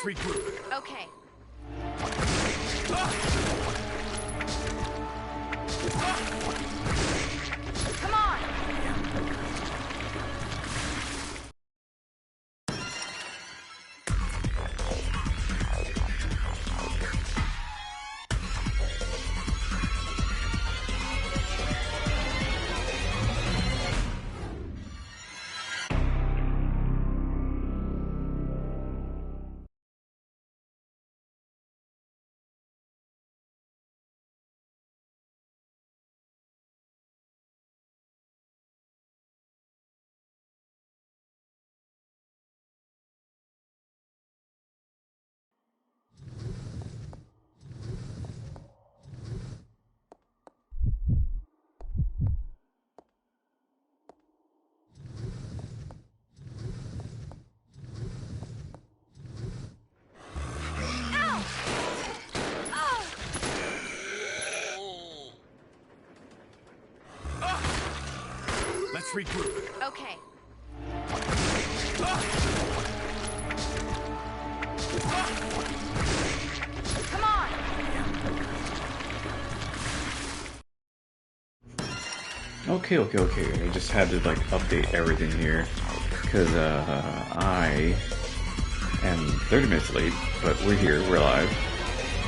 regroup. Okay. Come on! Let's regroup. Okay. Come on! Okay. I just had to like update everything here because I am 30 minutes late, but we're here, we're live.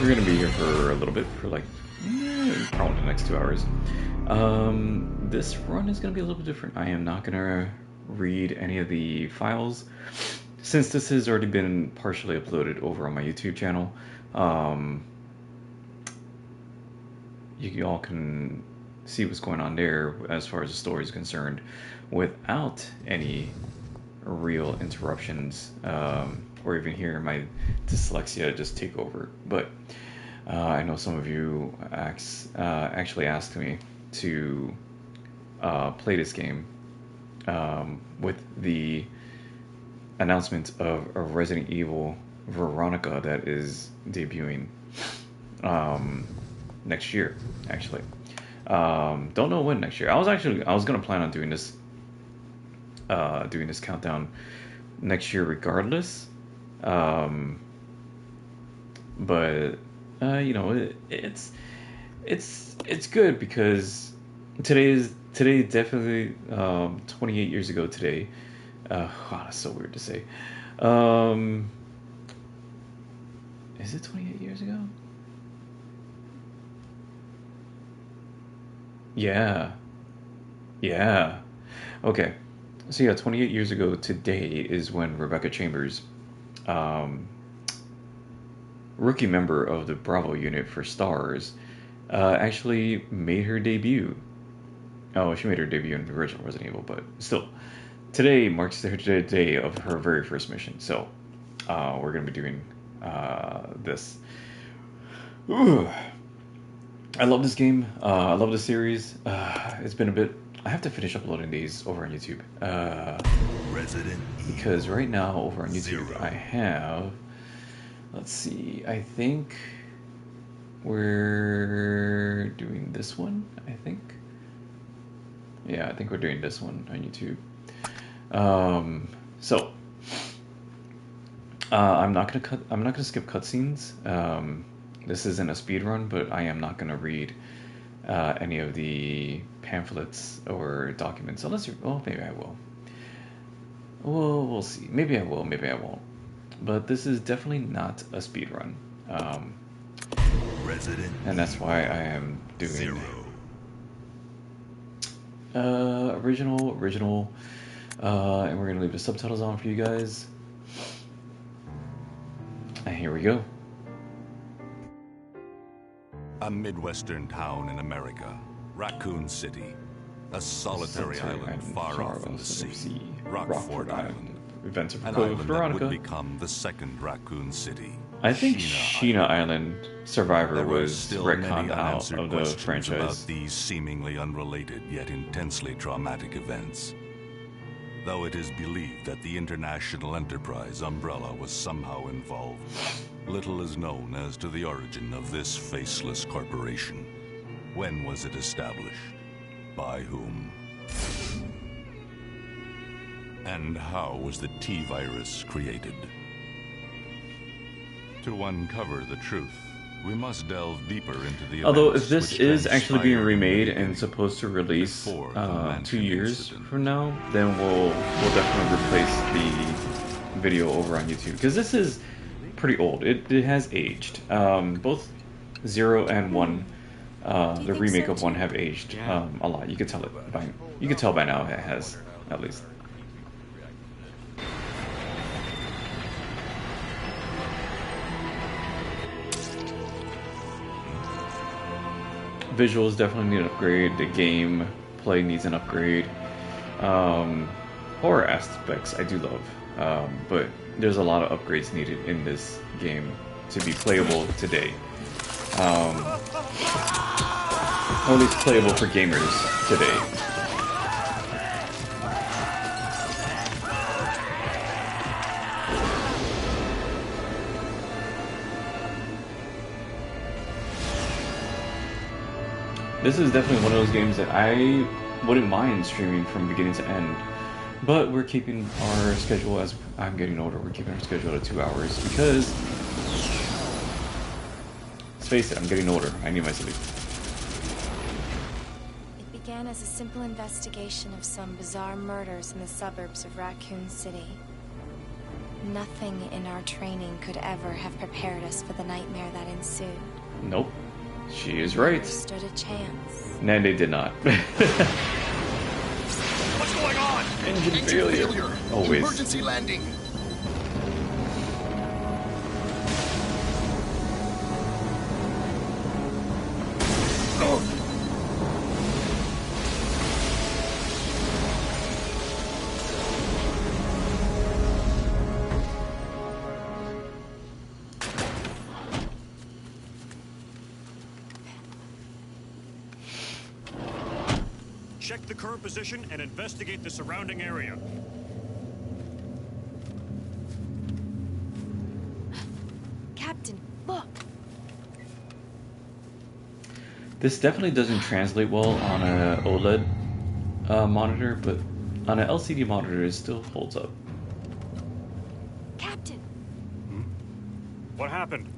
We're gonna be here for a little bit, for like probably the next 2 hours. This run is gonna be a little bit different. I am not gonna read any of the files since this has already been partially uploaded over on my YouTube channel. You all can see what's going on there as far as the story is concerned without any real interruptions, or even hearing my dyslexia just take over. But I know some of you actually asked me to play this game with the announcement of Resident Evil Veronica that is debuting next year, actually. Don't know when next year. I was gonna plan on doing this countdown next year regardless. But you know, it's good because today definitely 28 years ago today. Wow, that's so weird to say. Is it 28 years ago? Yeah. Okay. So yeah, 28 years ago today is when Rebecca Chambers, rookie member of the Bravo unit for STARS, actually made her debut. Oh, she made her debut in the original Resident Evil, but still, today marks the day of her very first mission. So, we're gonna be doing this. Ooh. I love this game. I love this series. It's been a bit. I have to finish uploading these over on YouTube. Because right now over on YouTube I have. Let's see. I think we're doing this one. I think. Yeah, I think we're doing this one on YouTube. So I'm not gonna skip cutscenes. This isn't a speed run, but I am not gonna read any of the pamphlets or documents unless you. Well, maybe I will. Well, we'll see. Maybe I will. Maybe I won't. But this is definitely not a speed run. And that's why I am doing original, and we're gonna leave the subtitles on for you guys. And here we go. A Midwestern town in America, Raccoon City, a solitary island far off from the sea, Rockford Island. Events of An Code island that Veronica. would become the second Raccoon City. I think Sheena Sheena Island Survivor There were was still retconned many out unanswered of the questions franchise. about these seemingly unrelated yet intensely traumatic events. Though it is believed that the International Enterprise umbrella was somehow involved, little is known as to the origin of this faceless corporation. When was it established? By whom? And how was the T-virus created? To uncover the truth, we must delve deeper into the Although events if this which is actually being transpired remade in the and supposed to release before the Mansion 2 years incident. from now, then we'll definitely replace the video over on YouTube, because this is pretty old. It has aged. Both 0 and 1, the think remake so, of 1 too? have aged a lot. You could tell it by now it has, at least. Visuals definitely need an upgrade. The game play needs an upgrade. Horror aspects I do love, but there's a lot of upgrades needed in this game to be playable today. Or at least playable for gamers today. This is definitely one of those games that I wouldn't mind streaming from beginning to end. But we're keeping our schedule, as I'm getting older, we're keeping our schedule at 2 hours because, let's face it, I'm getting older. I need my sleep. It began as a simple investigation of some bizarre murders in the suburbs of Raccoon City. Nothing in our training could ever have prepared us for the nightmare that ensued. Nope. She is right. Never stood a chance. Nande did not. What's going on? Engine failure. Always. Emergency landing. Check the current position and investigate the surrounding area. Captain, look! This definitely doesn't translate well on a OLED monitor, but on an LCD monitor it still holds up. Captain! What happened?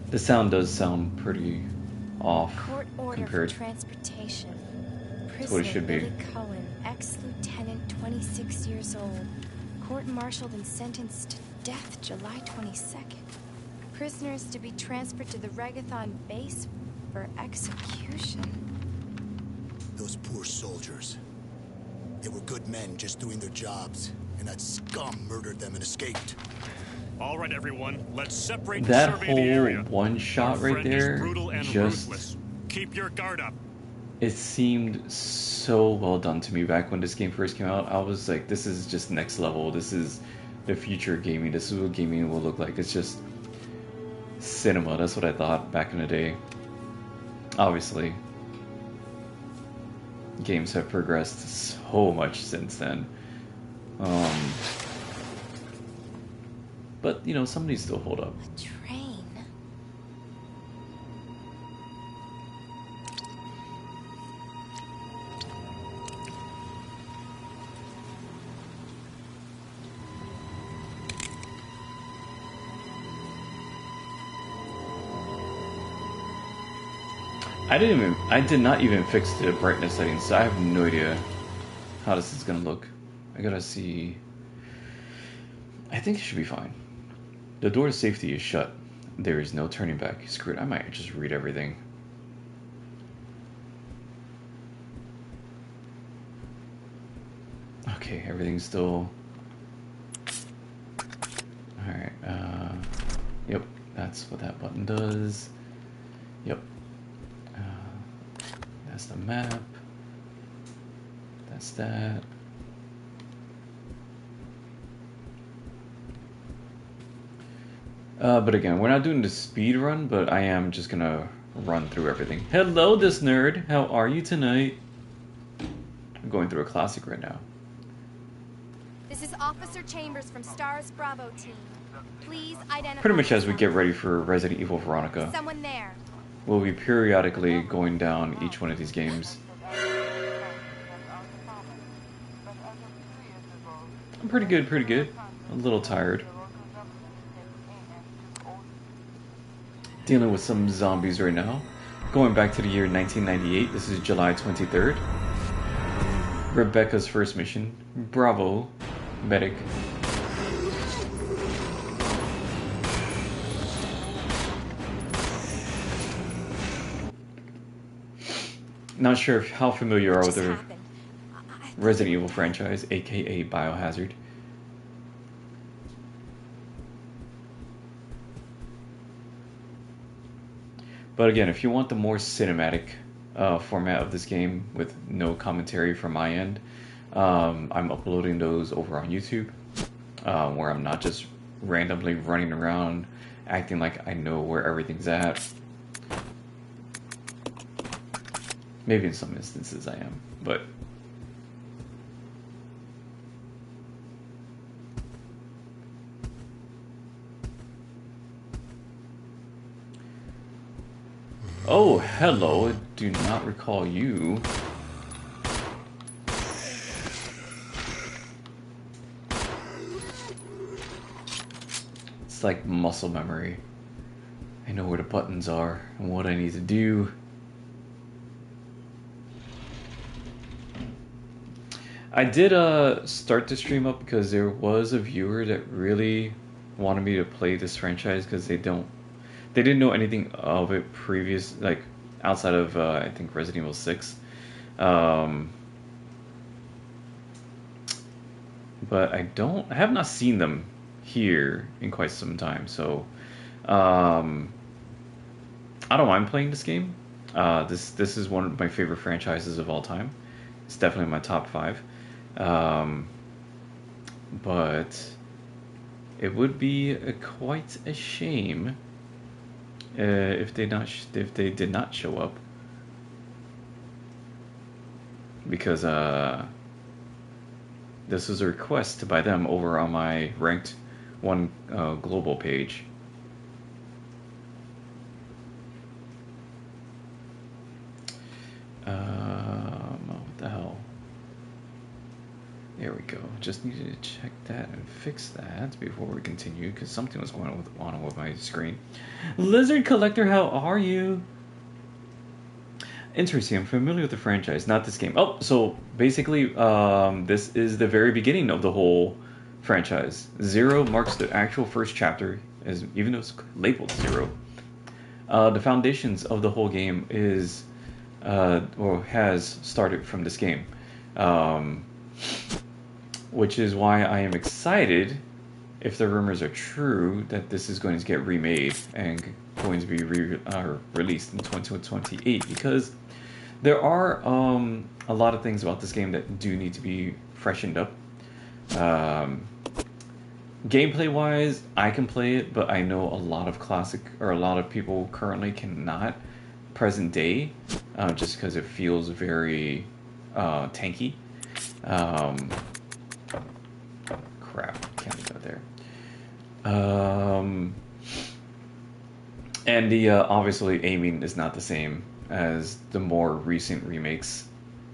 The sound does sound pretty off Court order compared for transportation. what it Prisoner should be. Billy Cullen, ex-lieutenant, 26 years old. Court-martialed and sentenced to death July 22nd. Prisoners to be transferred to the Regathon base for execution. Those poor soldiers. They were good men just doing their jobs, and that scum murdered them and escaped. All right, everyone, let's separate That and survey the area. whole one shot Our right friend is there brutal and just ruthless. Keep your guard up. it seemed so well done to me back when this game first came out. I was like, this is just next level. This is the future of gaming. This is what gaming will look like. It's just cinema. That's what I thought back in the day. Obviously, games have progressed so much since then. But, you know, some of these still hold up. A train. I did not even fix the brightness settings, so I have no idea how this is gonna look. I gotta see. I think it should be fine. The door of safety is shut. There is no turning back. Screw it, I might just read everything. Okay, everything's still... Alright, yep, that's what that button does. Yep. That's the map. That's that. But again, we're not doing the speed run, but I am just gonna run through everything. Hello, this nerd. How are you tonight? I'm going through a classic right now. This is Officer Chambers from STARS Bravo team. Please identify. Pretty much as we get yourself. ready for Resident Evil Veronica. Someone there. We'll be periodically going down each one of these games. Pretty good, pretty good. A little tired. Dealing with some zombies right now. Going back to the year 1998. This is July 23rd. Rebecca's first mission. Bravo, medic. Not sure how familiar you are with the Resident Evil franchise, aka Biohazard. But again, if you want the more cinematic format of this game with no commentary from my end, I'm uploading those over on YouTube, where I'm not just randomly running around acting like I know where everything's at. Maybe in some instances I am, but oh, hello. I do not recall you. It's like muscle memory. I know where the buttons are and what I need to do. I did start the stream up because there was a viewer that really wanted me to play this franchise because they didn't know anything of it previous, like outside of I think Resident Evil 6. But I have not seen them here in quite some time, so I don't mind playing this game. This is one of my favorite franchises of all time. It's definitely my top 5. But it would be quite a shame if they did not show up, because this was a request by them over on my ranked 1 global page. What the hell? There we go. Just needed to check that and fix that before we continue, because something was going on with my screen. Lizard Collector, how are you? Interesting. I'm familiar with the franchise, not this game. Oh, so basically, this is the very beginning of the whole franchise. 0 marks the actual first chapter, as even though it's labeled 0. The foundations of the whole game is, or has started from this game. Which is why I am excited, if the rumors are true, that this is going to get remade and going to be released in 2028, because there are a lot of things about this game that do need to be freshened up. Gameplay wise, I can play it, but I know a lot of people currently cannot present day, just because it feels very tanky. Crap, can't go there. And the obviously aiming is not the same as the more recent remakes.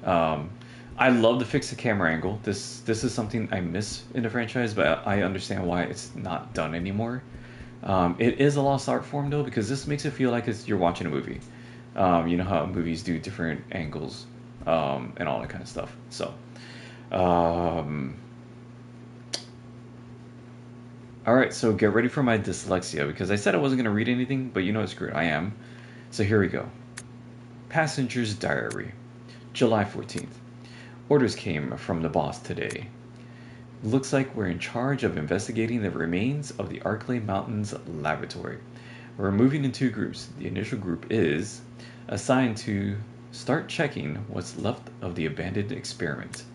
I love to fix the camera angle. This is something I miss in the franchise, but I understand why it's not done anymore. It is a lost art form though, because this makes it feel like you're watching a movie. You know how movies do different angles and all that kind of stuff. So. Alright, so get ready for my dyslexia, because I said I wasn't going to read anything, but you know, screw it, I am. So here we go. Passenger's Diary, July 14th. Orders came from the boss today. Looks like we're in charge of investigating the remains of the Arklay Mountains laboratory. We're moving in 2 groups. The initial group is assigned to start checking what's left of the abandoned experiment.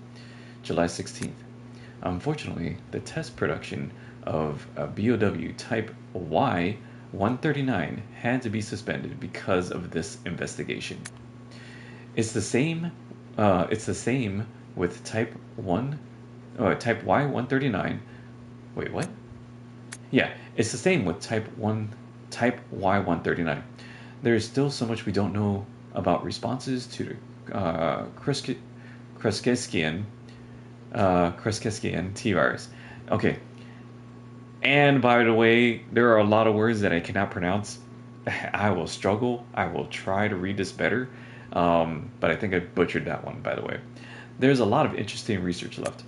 July 16th. Unfortunately, the test production of a BOW Type Y-139 had to be suspended because of this investigation. It's the same with Type Y-139. Wait, what? Yeah, it's the same with Type Y-139. There is still so much we don't know about responses to the Kreskesian Kruskeskian T-virus. Okay. And by the way, there are a lot of words that I cannot pronounce. I will struggle. I will try to read this better. But I think I butchered that one, by the way. There's a lot of interesting research left.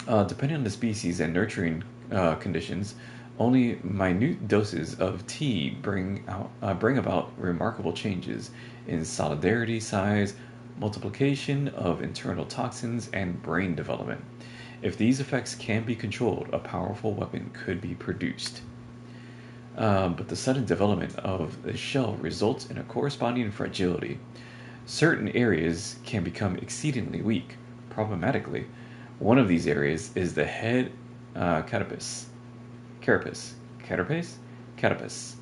Depending on the species and nurturing conditions, only minute doses of tea bring about remarkable changes in solidarity, size, multiplication of internal toxins, and brain development. If these effects can be controlled, a powerful weapon could be produced. But the sudden development of the shell results in a corresponding fragility. Certain areas can become exceedingly weak. Problematically, one of these areas is the head carapace. Carapace. Carapace? Carapace.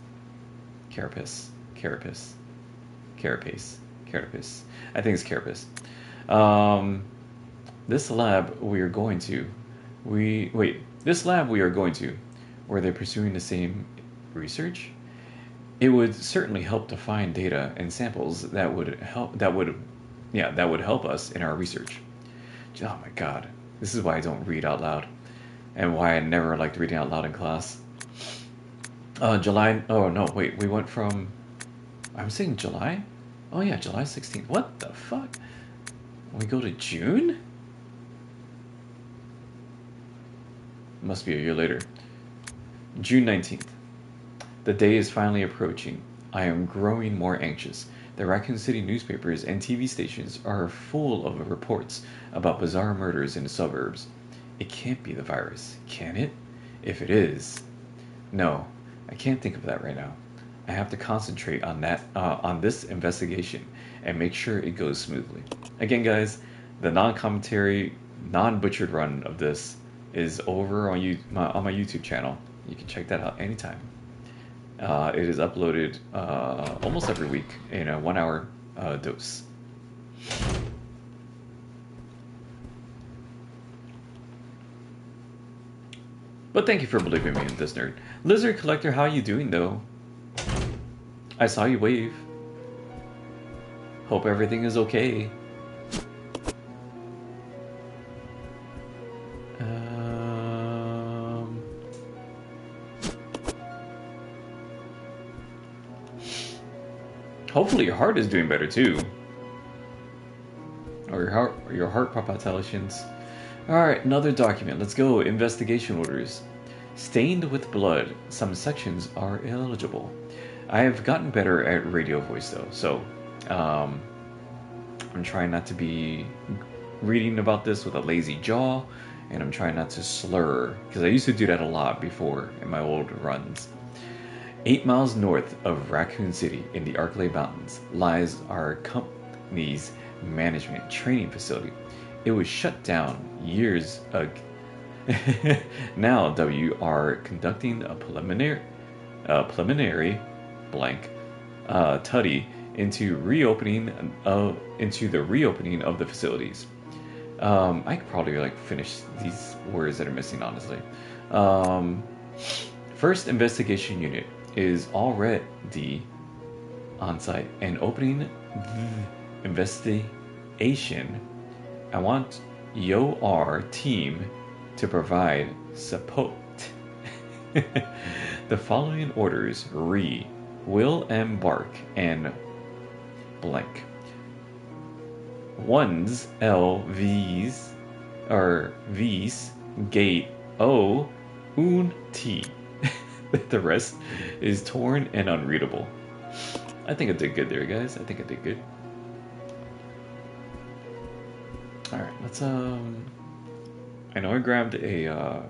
Carapace. Carapace. Carapace. Carapace. I think it's carapace. This lab we are going to, where they're pursuing the same research, it would certainly help to find data and samples that would help us in our research. Oh my god, this is why I don't read out loud, and why I never liked reading out loud in class. July. Oh no, wait. We went from. I'm saying July. Oh yeah, July 16th. What the fuck? We go to June? Must be a year later. June 19th. The day is finally approaching. I am growing more anxious. The Raccoon City newspapers and TV stations are full of reports about bizarre murders in the suburbs. It can't be the virus, can it? If it is... No, I can't think of that right now. I have to concentrate on this investigation and make sure it goes smoothly. Again, guys, the non-commentary, non-butchered run of this is over on my YouTube channel. You can check that out anytime. It is uploaded almost every week in a 1 hour dose. But thank you for believing me in this, nerd. Lizard Collector, how you doing though? I saw you wave. Hope everything is okay. Hopefully your heart is doing better too. Or your heart palpitations. Alright, another document. Let's go. Investigation orders. Stained with blood. Some sections are illegible. I have gotten better at radio voice though, so I'm trying not to be reading about this with a lazy jaw, and I'm trying not to slur, because I used to do that a lot before in my old runs. 8 miles north of Raccoon City in the Arklay Mountains lies our company's management training facility. It was shut down years ago. Now we are conducting a preliminary blank study into the reopening of the facilities. I could probably finish these words that are missing, honestly. First investigation unit is already on site and opening the investigation. I want your team to provide support. The following orders will embark and blank. One's LVs or V's gate O un T. The rest is torn and unreadable. I think I did good there, guys. I think I did good. Alright, let's I know I grabbed a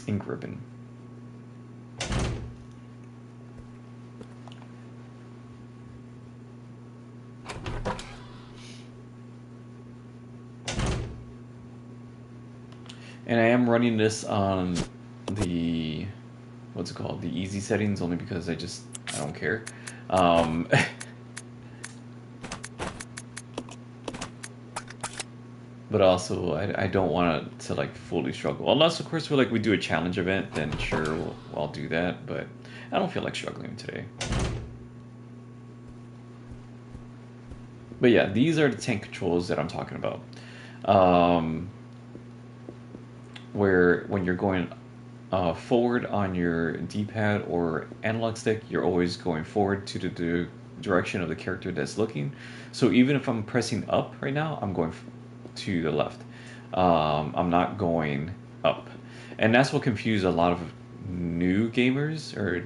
ink ribbon. And I am running this on the, what's it called, the easy settings, only because I don't care. But also, I don't want to fully struggle. Unless, of course, we do a challenge event, then sure, I'll do that. But I don't feel like struggling today. But yeah, these are the tank controls that I'm talking about. where when you're going forward on your D-pad or analog stick, you're always going forward to the direction of the character that's looking. So even if I'm pressing up right now, I'm going to the left. I'm not going up. And that's what confused a lot of new gamers, or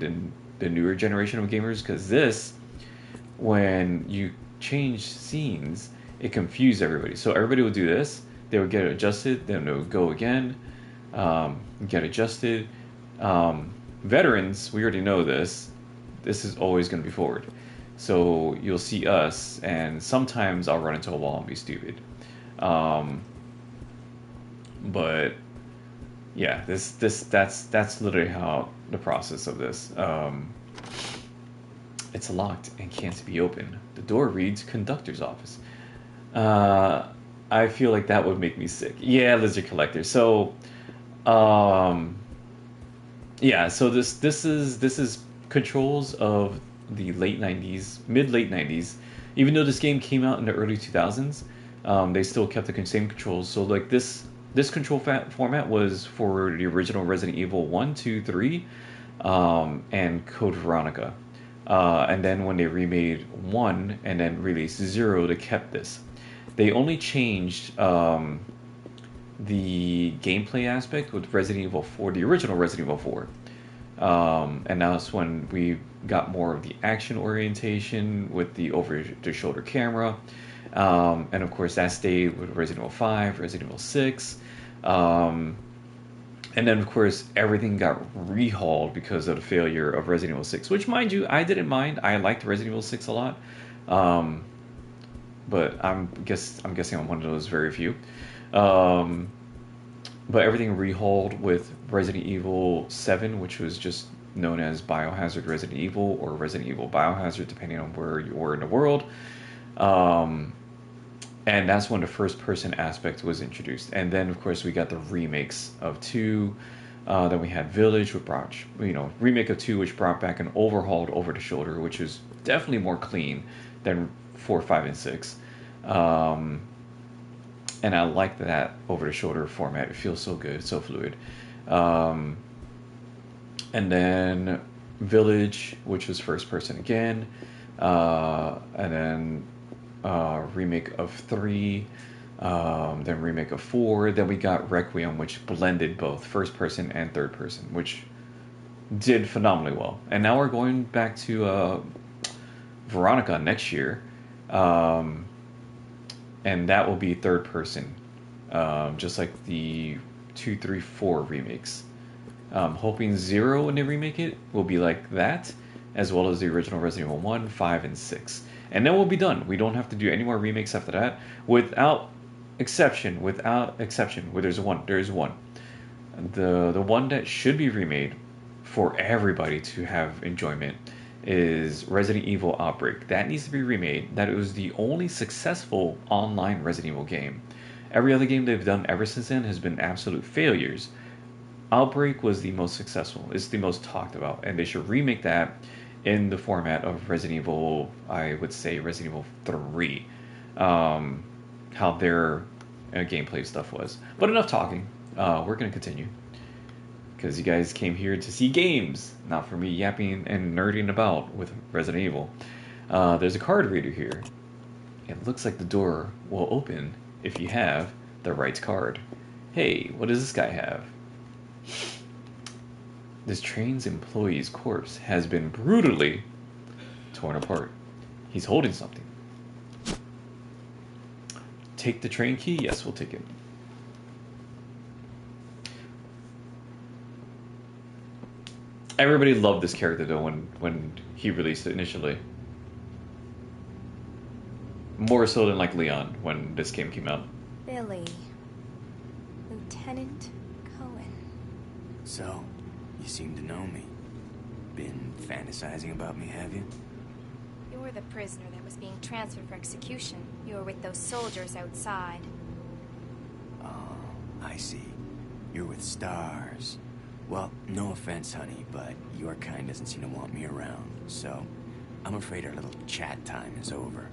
the newer generation of gamers, because this, when you change scenes, it confused everybody. So everybody would do this, they would get adjusted, then they would go again, get adjusted. Veterans, we already know this. This is always going to be forward. So you'll see us, and sometimes I'll run into a wall and be stupid. But yeah, that's literally how the process of this. It's locked and can't be opened. The door reads conductor's office. I feel like that would make me sick. Yeah, Lizard Collector. So, yeah. So this is controls of the late '90s, mid-late '90s. Even though this game came out in the early 2000s, they still kept the same controls. So like this control format was for the original Resident Evil 1, 2, 3, and Code Veronica. And then when they remade 1 and then released 0, they kept this. They only changed the gameplay aspect with Resident Evil 4, the original Resident Evil 4. And that's when we got more of the action orientation with the over-the-shoulder camera. And of course that stayed with Resident Evil 5, Resident Evil 6. And then, of course, everything got rehauled because of the failure of Resident Evil 6, which, mind you, I didn't mind. I liked Resident Evil 6 a lot. But I'm guessing I'm one of those very few. But everything rehauled with Resident Evil 7, which was just known as Biohazard Resident Evil or Resident Evil Biohazard, depending on where you were in the world. And that's when the first-person aspect was introduced. And then, of course, we got the remakes of 2. Then we had Village, which brought, remake of 2, which brought back an overhauled over-the-shoulder, which is definitely more clean than 4, 5, and 6. And I like that over-the-shoulder format. It feels so good, so fluid. And then Village, which was first-person again. And then remake of 3, then remake of 4, then we got Requiem, which blended both first person and third person, which did phenomenally well. And now we're going back to Veronica next year, and that will be third person, just like the 2, 3, 4 remakes. Hoping 0, when they remake it, will be like that, as well as the original Resident Evil 1, 5, and 6. And then we'll be done. We don't have to do any more remakes after that. Without exception, where there's one. The one that should be remade for everybody to have enjoyment is Resident Evil Outbreak. That needs to be remade. That was the only successful online Resident Evil game. Every other game they've done ever since then has been absolute failures. Outbreak was the most successful. It's the most talked about. And they should remake that in the format of Resident Evil, I would say Resident Evil 3, how their gameplay stuff was. But enough talking. We're going to continue. Because you guys came here to see games, not for me yapping and nerding about with Resident Evil. There's a card reader here. It looks like the door will open if you have the right card. Hey, what does this guy have? This train's employee's corpse has been brutally torn apart. He's holding something. Take the train key? Yes, we'll take it. Everybody loved this character, though, when he released it initially. More so than, like, Leon, when this game came out. Billy. Lieutenant Cohen. So, you seem to know me. Been fantasizing about me, have you? You were the prisoner that was being transferred for execution. You were with those soldiers outside. Oh, I see. You're with Stars. Well, no offense, honey, but your kind doesn't seem to want me around, so I'm afraid our little chat time is over.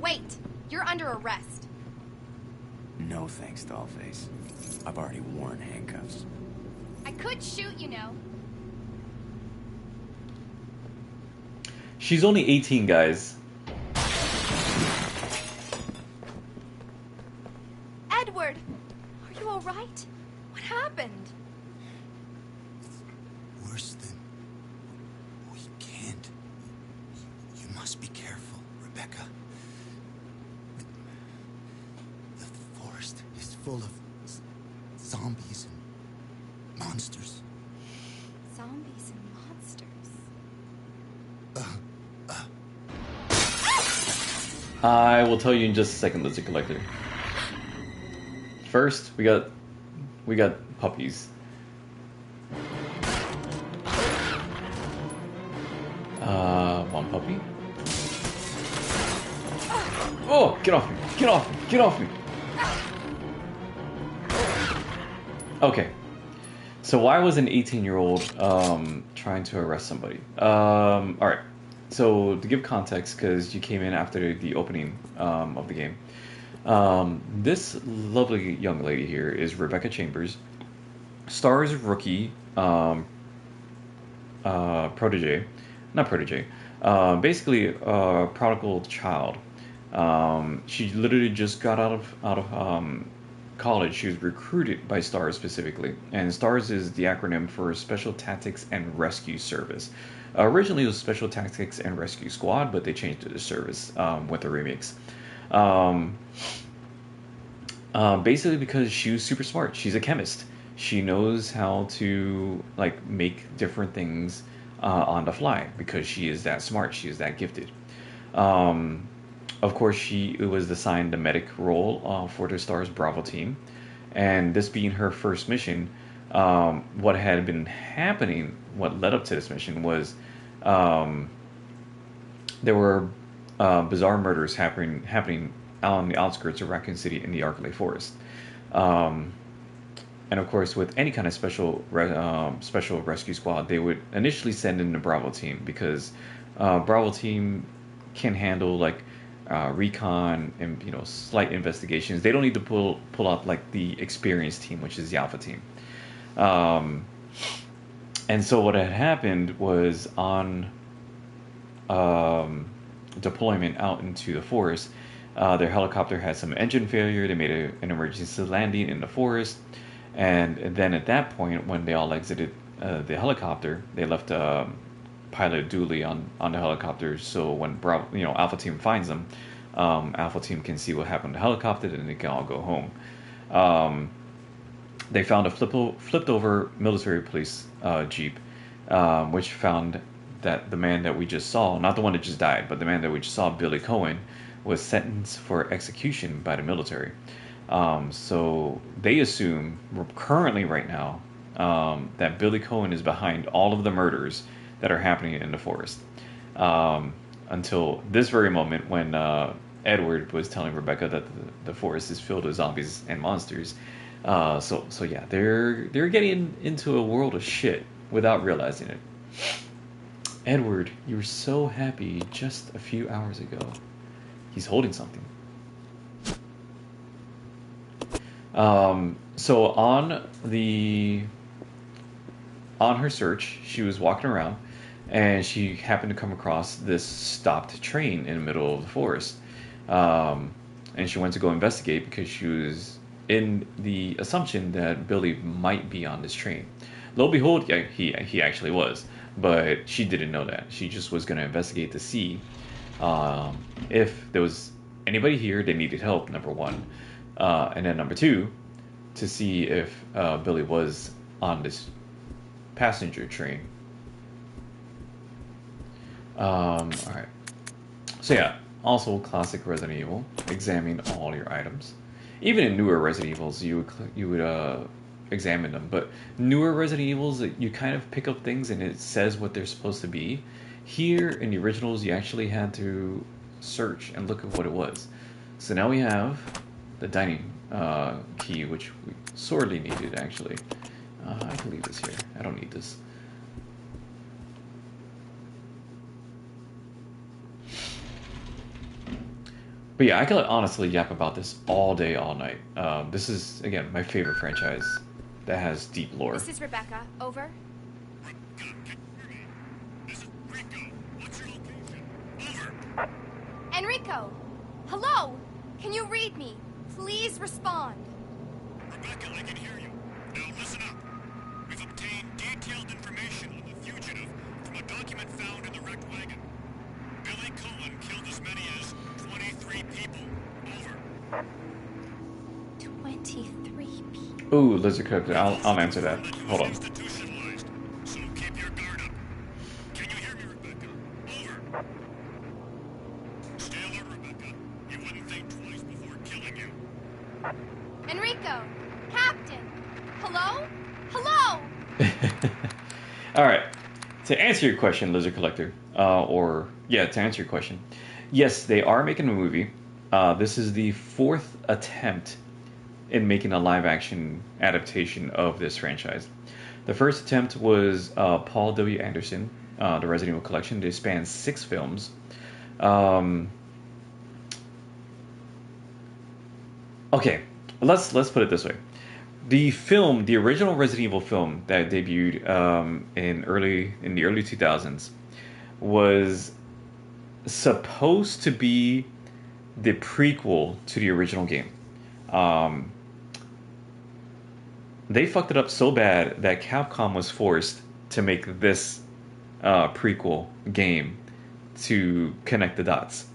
Wait! You're under arrest. No thanks, Dollface. I've already worn handcuffs. I could shoot, you know. She's only 18, guys. Edward! Are you alright? What happened? It's worse than... We can't. You must be careful, Rebecca. The forest is full of zombies and monsters. Zombies and monsters. I will tell you in just a second, Lizard Collector. First, we got puppies. One puppy. Oh, get off me! Get off me! Get off me! Okay. So why was an 18-year-old trying to arrest somebody? Alright. So to give context, because you came in after the opening of the game, this lovely young lady here is Rebecca Chambers, STAR's rookie protege, not protege, basically a prodigal child. She literally just got out of college. She was recruited by STARS specifically, and STARS is the acronym for Special Tactics and Rescue Service. Originally it was Special Tactics and Rescue Squad, but they changed it to Service with the remix. Basically because she was super smart. She's a chemist. She knows how to like make different things on the fly because she is that smart. She is that gifted. Of course, she was assigned the medic role for the STARS Bravo team, and this being her first mission, what had been happening, what led up to this mission was there were bizarre murders happening on the outskirts of Raccoon City in the Arklay Forest. And of course, with any kind of special rescue squad, they would initially send in the Bravo team because Bravo team can handle like recon and slight investigations. They don't need to pull out like the experienced team, which is the Alpha team. And so what had happened was on deployment out into the forest, their helicopter had some engine failure. They made an emergency landing in the forest, and then at that point, when they all exited the helicopter, they left pilot Dooley on the helicopter. So when Alpha Team finds them, Alpha Team can see what happened to the helicopter, and they can all go home. They found a flipped over military police jeep, which found that the man that we just saw, not the one that just died, but the man that we just saw, Billy Cohen, was sentenced for execution by the military. So they assume currently right now that Billy Cohen is behind all of the murders that are happening in the forest. Until this very moment when Edward was telling Rebecca that the forest is filled with zombies and monsters. So yeah, they're getting into a world of shit without realizing it. Edward, you were so happy just a few hours ago. He's holding something. So on her search, she was walking around, and she happened to come across this stopped train in the middle of the forest. And she went to go investigate because she was in the assumption that Billy might be on this train. Lo and behold, yeah, he actually was, but she didn't know that. She just was going to investigate to see if there was anybody here that needed help, number one. And then number two, to see if Billy was on this passenger train. Alright. So yeah, also classic Resident Evil. Examine all your items. Even in newer Resident Evils, you would examine them. But newer Resident Evils, you kind of pick up things and it says what they're supposed to be. Here in the originals, you actually had to search and look at what it was. So now we have the dining key, which we sorely needed, actually. I can leave this here. I don't need this. But yeah, I could honestly yap about this all day, all night. This is, again, my favorite franchise that has deep lore. This is Rebecca. Over. This is Rico. What's your location? Over. Enrico! Hello! Can you read me? Please respond. Rebecca, I can hear you. Now listen up. We've obtained detailed information on the fugitive from a document found in the wrecked wagon. Billy Cohen killed as many as 23 people. Over. 23 people. Ooh, Lizard Cook. I'll answer that. Hold on. Institutionalized. So keep your guard up. Can you hear me, Rebecca? Over. Stay alert, Rebecca. You wouldn't think twice before killing you. Enrico! Captain! Hello? Hello! All right. To answer your question, Lizard Collector, to answer your question, yes, they are making a movie. This is the 4th attempt in making a live-action adaptation of this franchise. The first attempt was Paul W. Anderson, the Resident Evil collection. They spanned 6 films. Okay, let's put it this way. The original Resident Evil film that debuted in the early 2000s was supposed to be the prequel to the original game. They fucked it up so bad that Capcom was forced to make this prequel game to connect the dots.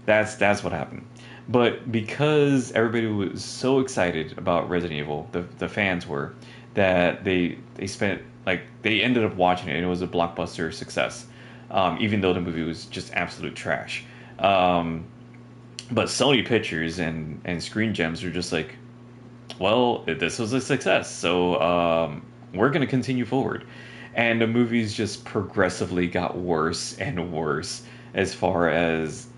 That's what happened. But because everybody was so excited about Resident Evil, the fans were, that they ended up watching it, and it was a blockbuster success, even though the movie was just absolute trash. But Sony Pictures and Screen Gems were just like, well, this was a success, so we're going to continue forward. And the movies just progressively got worse and worse as far as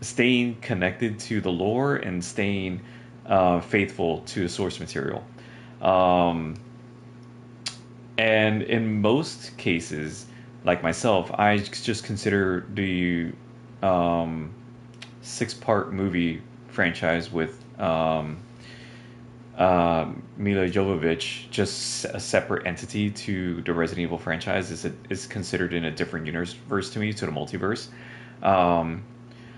staying connected to the lore and staying faithful to the source material. And in most cases, like myself, I just consider the 6-part movie franchise with Mila Jovovich just a separate entity to the Resident Evil franchise. Is considered in a different universe to me, to the multiverse.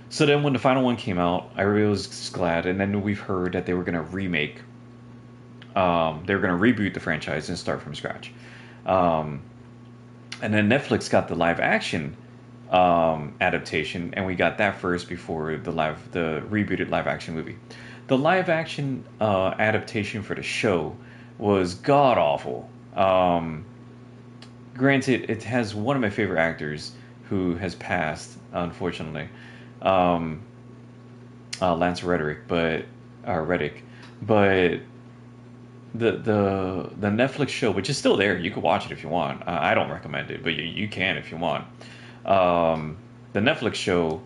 So then when the final one came out, I really was just glad. And then we've heard that they were going to remake, they were going to reboot the franchise and start from scratch. And then Netflix got the live action adaptation, and we got that first before the rebooted live action movie. The live action adaptation for the show was god awful. Granted, it has one of my favorite actors who has passed, unfortunately. Lance Reddick, but the Netflix show, which is still there, you can watch it if you want. I don't recommend it, but you can if you want. The Netflix show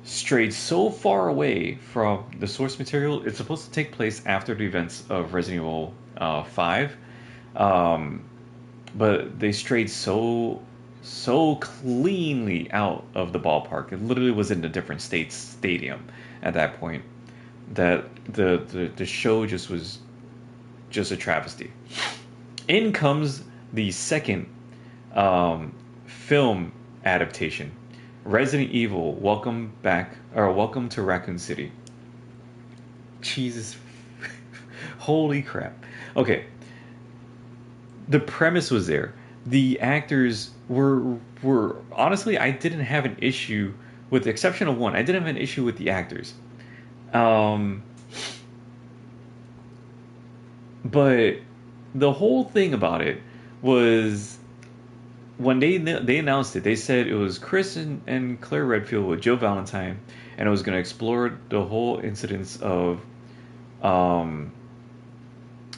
strayed so far away from the source material. It's supposed to take place after the events of Resident Evil 5, but they strayed so cleanly out of the ballpark. It literally was in a different stadium at that point, that the show just was just a travesty. In comes the second film adaptation, Resident Evil: Welcome to Raccoon City. Jesus, holy crap. Okay, the premise was there. The actors were honestly, I didn't have an issue, with the exception of one. I didn't have an issue with the actors, but the whole thing about it was, when they announced it, they said it was Chris and Claire Redfield with Joe Valentine, and it was going to explore the whole incidents of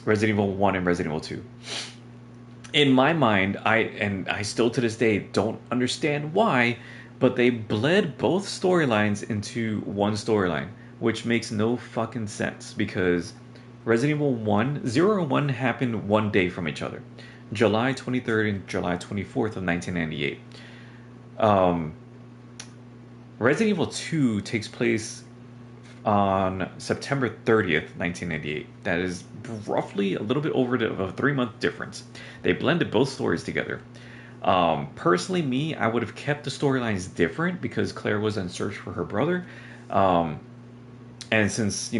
Resident Evil 1 and Resident Evil 2. In my mind, I still to this day don't understand why, but they bled both storylines into one storyline, which makes no fucking sense, because Resident Evil 0 and 1 happened one day from each other. July 23rd and July 24th of 1998. Resident Evil 2 takes place on September 30th, 1998. That is roughly a little bit over a 3 month difference. They blended both stories together. Personally, me, I would have kept the storylines different because Claire was on search for her brother. Um, and since,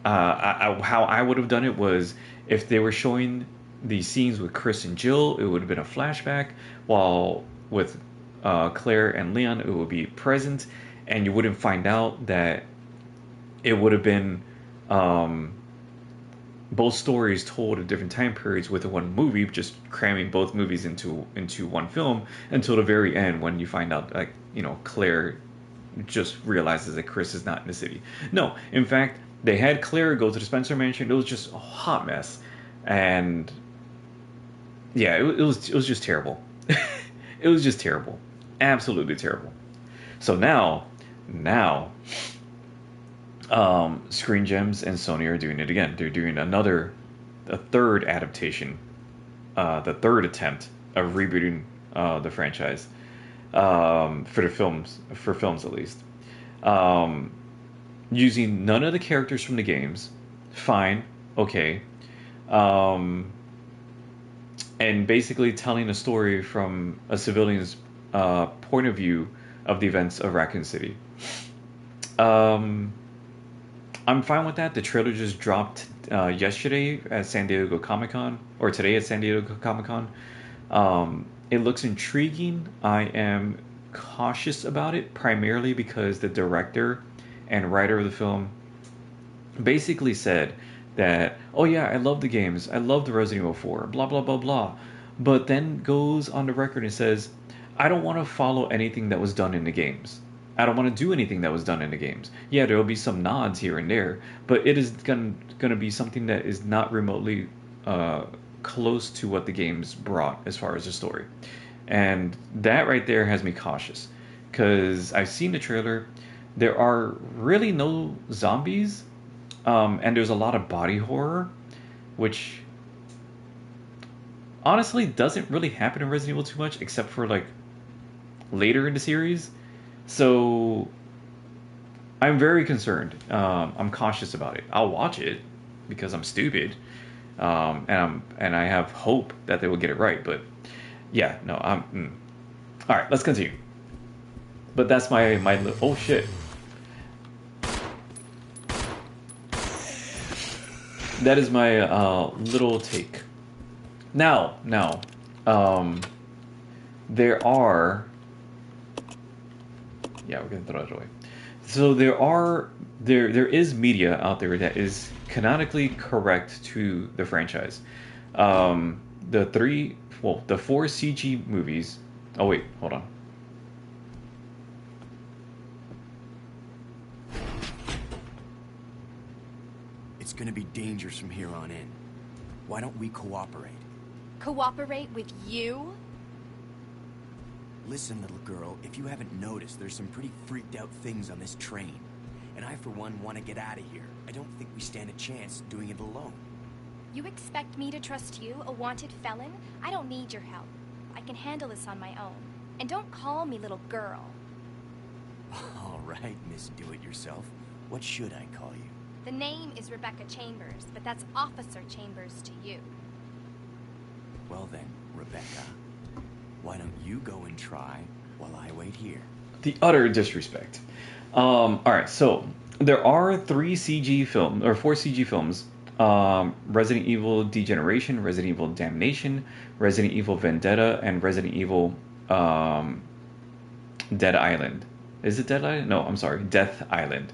how I would have done it was if they were showing the scenes with Chris and Jill, it would have been a flashback, while with Claire and Leon, it would be present, and you wouldn't find out that it would have been um, both stories told at different time periods within one movie, just cramming both movies into one film until the very end when you find out, like, Claire just realizes that Chris is not in the city. No, in fact, they had Claire go to the Spencer Mansion. It was just a hot mess, and yeah, it was just terrible. It was just terrible, absolutely terrible. So now, Screen Gems and Sony are doing it again. They're doing a third adaptation, the third attempt of rebooting the franchise, for films at least, um, using none of the characters from the games. Fine, okay, um, and basically telling a story from a civilian's point of view of the events of Raccoon City. Um, I'm fine with that. The trailer just dropped yesterday at San Diego Comic Con, or today at San Diego Comic Con. It looks intriguing. I am cautious about it, primarily because the director and writer of the film basically said that, oh yeah, I love the games, I love the Resident Evil 4, blah blah blah blah, but then goes on the record and says, I don't want to follow anything that was done in the games. I don't want to do anything that was done in the games. Yeah, there will be some nods here and there, but it is gonna be something that is not remotely close to what the games brought as far as the story. And that right there has me cautious, because I've seen the trailer. There are really no zombies, and there's a lot of body horror, which honestly doesn't really happen in Resident Evil too much, except for like later in the series. So I'm very concerned. I'm cautious about it. I'll watch it because I'm stupid, and I have hope that they will get it right. But yeah, no, all right. Let's continue. But that's my oh shit. That is my little take. Now, there are. Yeah, we're gonna throw it away. So there is media out there that is canonically correct to the franchise. The four CG movies. Oh wait, hold on. It's gonna be dangerous from here on in. Why don't we cooperate? Cooperate with you? Listen, little girl, if you haven't noticed, there's some pretty freaked out things on this train. And I, for one, want to get out of here. I don't think we stand a chance doing it alone. You expect me to trust you, a wanted felon? I don't need your help. I can handle this on my own. And don't call me little girl. All right, Miss Do-It-Yourself. What should I call you? The name is Rebecca Chambers, but that's Officer Chambers to you. Well then, Rebecca, why don't you go and try while I wait here? The utter disrespect. All right, so there are four CG films: Resident Evil Degeneration, Resident Evil Damnation, Resident Evil Vendetta, and Resident Evil Dead Island. Is it Dead Island? No, I'm sorry, Death Island.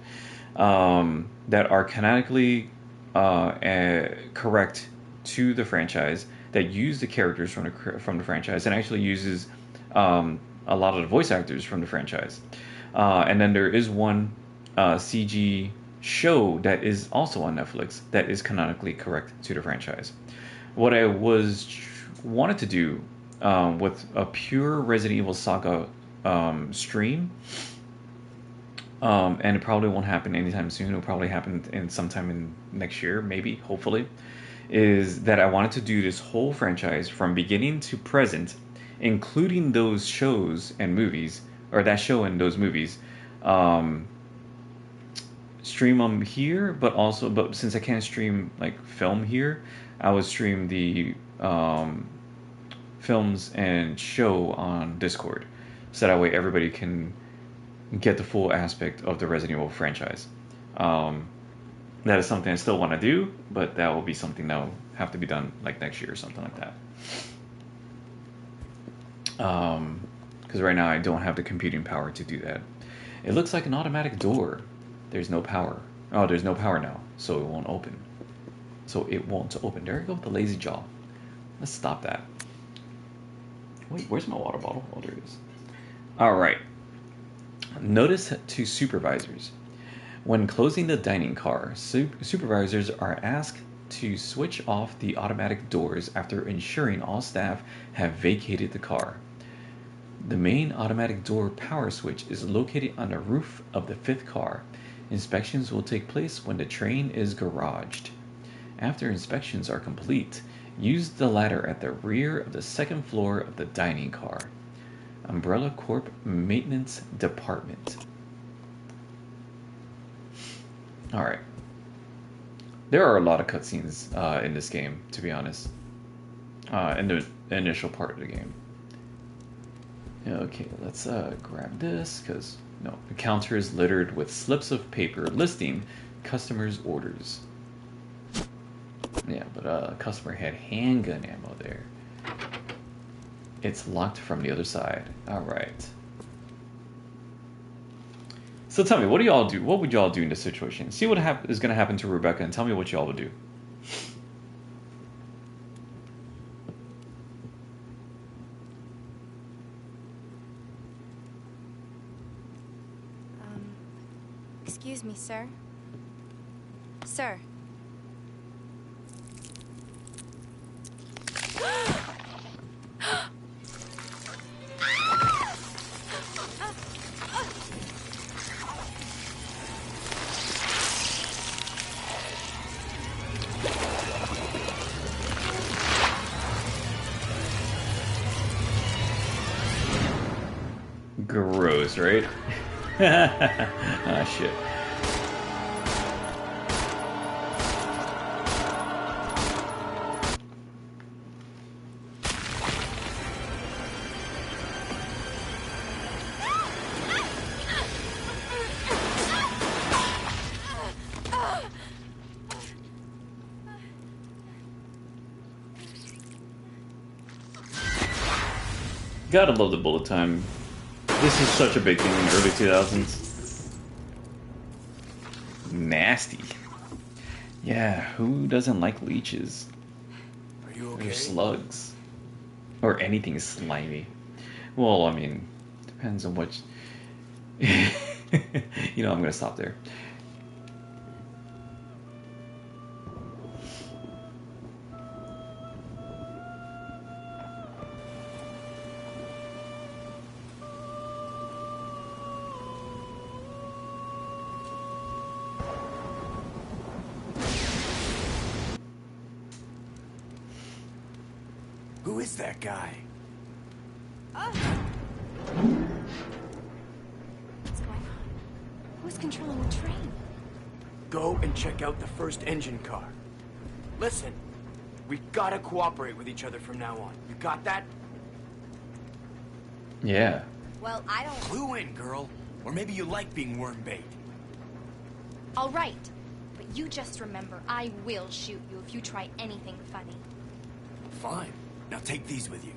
That are canonically correct to the franchise, that use the characters from the franchise, and actually uses a lot of the voice actors from the franchise. And then there is one CG show that is also on Netflix that is canonically correct to the franchise. What I wanted to do with a pure Resident Evil Saga stream, and it probably won't happen anytime soon. It'll probably happen sometime in next year, maybe, hopefully, is that I wanted to do this whole franchise from beginning to present, including those shows and movies, or that show and those movies, stream them here, but since I can't stream like film here, I would stream the films and show on Discord, so that way everybody can get the full aspect of the Resident Evil franchise. That is something I still want to do, but that will be something that will have to be done like next year or something like that. Because right now I don't have the computing power to do that. It looks like an automatic door. There's no power. Oh, there's no power now, so it won't open. So it won't open. There we go with the lazy jaw. Let's stop that. Wait, where's my water bottle? Oh, there it is. All right. Notice to supervisors. When closing the dining car, supervisors are asked to switch off the automatic doors after ensuring all staff have vacated the car. The main automatic door power switch is located on the roof of the fifth car. Inspections will take place when the train is garaged. After inspections are complete, use the ladder at the rear of the second floor of the dining car. Umbrella Corp Maintenance Department. Alright. There are a lot of cutscenes in this game, to be honest. In the initial part of the game. Okay, let's grab this, because no, the counter is littered with slips of paper listing customers' orders. Yeah, but customer had handgun ammo there. It's locked from the other side. Alright. So tell me, what do y'all do? What would y'all do in this situation? See what is going to happen to Rebecca and tell me what y'all would do. Excuse me, sir. Sir. Gross, right? Ah, shit. Gotta love the bullet time. This is such a big thing in the early 2000s. Nasty. Yeah, who doesn't like leeches? Are you okay? Or slugs. Or anything slimy. Well, I mean, depends on what... You know, I'm gonna stop there. Who is that guy? What's going on? Who's controlling the train? Go and check out the first engine car. Listen, we gotta cooperate with each other from now on. You got that? Yeah. Well, I don't... Clue in, girl. Or maybe you like being worm bait. All right. But you just remember, I will shoot you if you try anything funny. Fine. Now take these with you.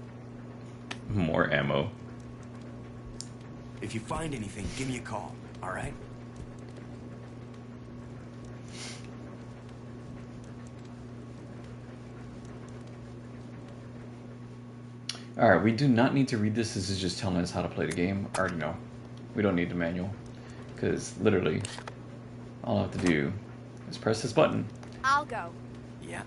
More ammo. If you find anything, give me a call, all right? Alright, we do not need to read this. This is just telling us how to play the game. I already know. We don't need the manual. Because literally, all I have to do is press this button. I'll go. Yeah.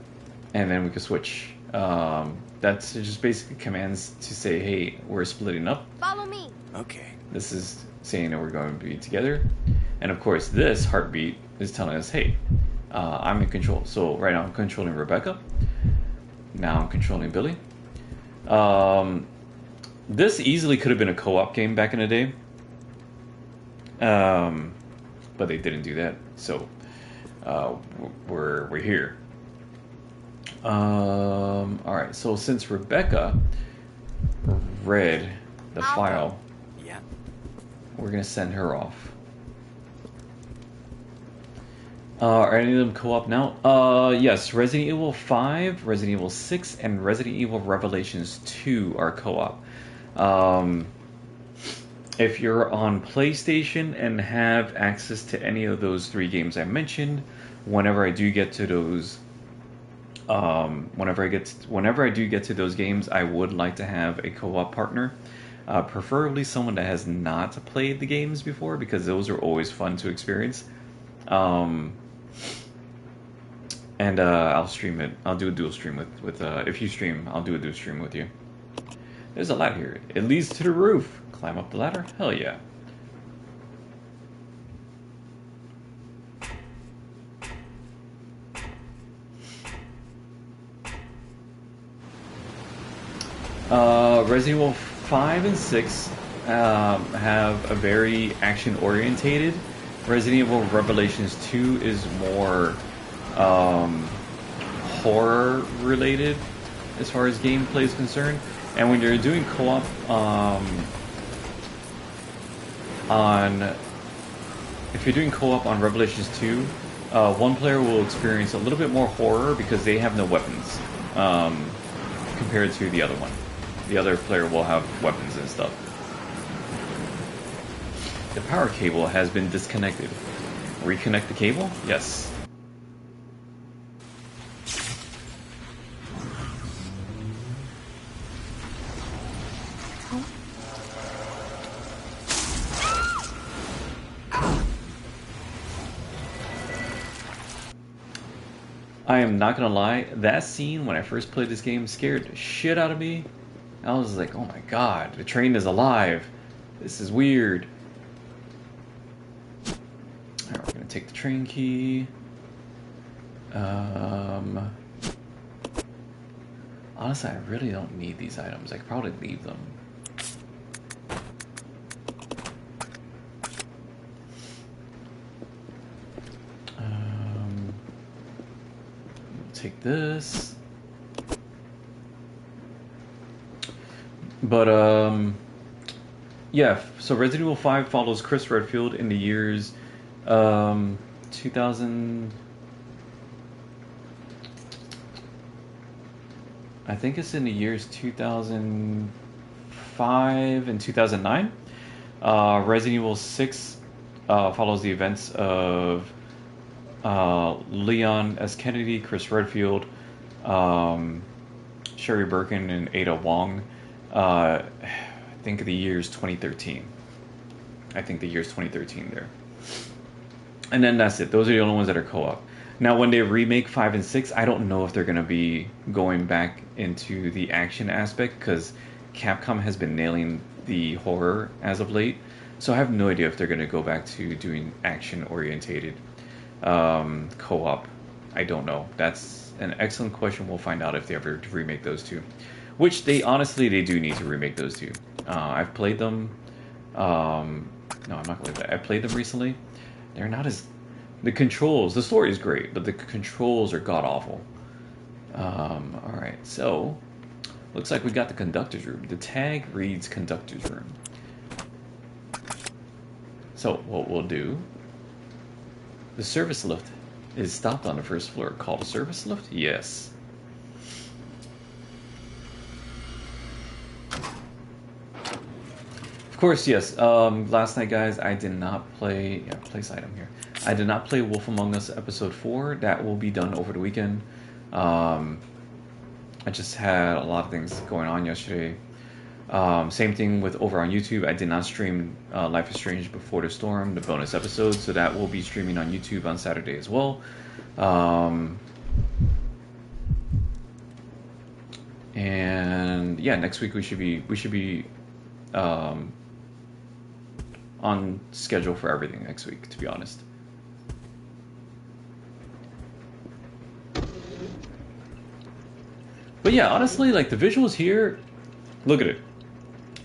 And then we can switch. That's just basically commands to say, hey, we're splitting up. Follow me. Okay. This is saying that we're going to be together. And of course, this heartbeat is telling us, hey, I'm in control. So right now I'm controlling Rebecca. Now I'm controlling Billy. This easily could have been a co-op game back in the day. but they didn't do that. So we're here. All right. So since Rebecca read the file, Yeah. we're gonna send her off. Are any of them co-op now? Yes. Resident Evil 5, Resident Evil 6, and Resident Evil Revelations 2 are co-op. If you're on PlayStation and have access to any of those 3 games I mentioned, whenever I do get to those, whenever I do get to those games, I would like to have a co-op partner, preferably someone that has not played the games before, because those are always fun to experience. And I'll stream it. I'll do a dual stream with if you stream, I'll do a dual stream with you. There's a ladder here. It leads to the roof. Climb up the ladder? Hell yeah. Resident Evil 5 and 6 have a very action-orientated. Resident Evil Revelations 2 is more horror-related as far as gameplay is concerned. And when you're doing co-op if you're doing co-op on Revelations 2, one player will experience a little bit more horror because they have no weapons compared to the other one. The other player will have weapons and stuff. The power cable has been disconnected. Reconnect the cable? Yes. I am not gonna lie, that scene when I first played this game scared the shit out of me. I was like, oh my god, the train is alive. This is weird. Alright, we're gonna take the train key. Honestly, I really don't need these items. I could probably leave them. Take this. But yeah, so Resident Evil 5 follows Chris Redfield in the years 2000, I think it's in the years 2005 and 2009. Resident Evil 6 follows the events of Leon S. Kennedy, Chris Redfield, Sherry Birkin, and Ada Wong. I think the year's 2013. I think the year's 2013 there. And then that's it. Those are the only ones that are co-op. Now, when they remake 5 and 6, I don't know if they're going to be going back into the action aspect, because Capcom has been nailing the horror as of late. So I have no idea if they're going to go back to doing action-orientated co-op. I don't know. That's an excellent question. We'll find out if they ever remake those two. Which they do need to remake those two. I've played them. No, I'm not going to play that. I played them recently. They're not as... The controls, the story is great, but the controls are god-awful. Alright, so... Looks like we got the conductor's room. The tag reads conductor's room. So, what we'll do... The service lift is stopped on the first floor. Called a service lift? Yes. Of course, yes. Last night, guys, I did not play... Yeah, place item here. I did not play Wolf Among Us Episode 4. That will be done over the weekend. I just had a lot of things going on yesterday. Same thing with over on YouTube. I did not stream Life is Strange Before the Storm, the bonus episode, so that will be streaming on YouTube on Saturday as well. And yeah, next week we should be on schedule for everything next week, to be honest. But yeah, honestly, like the visuals here, look at it.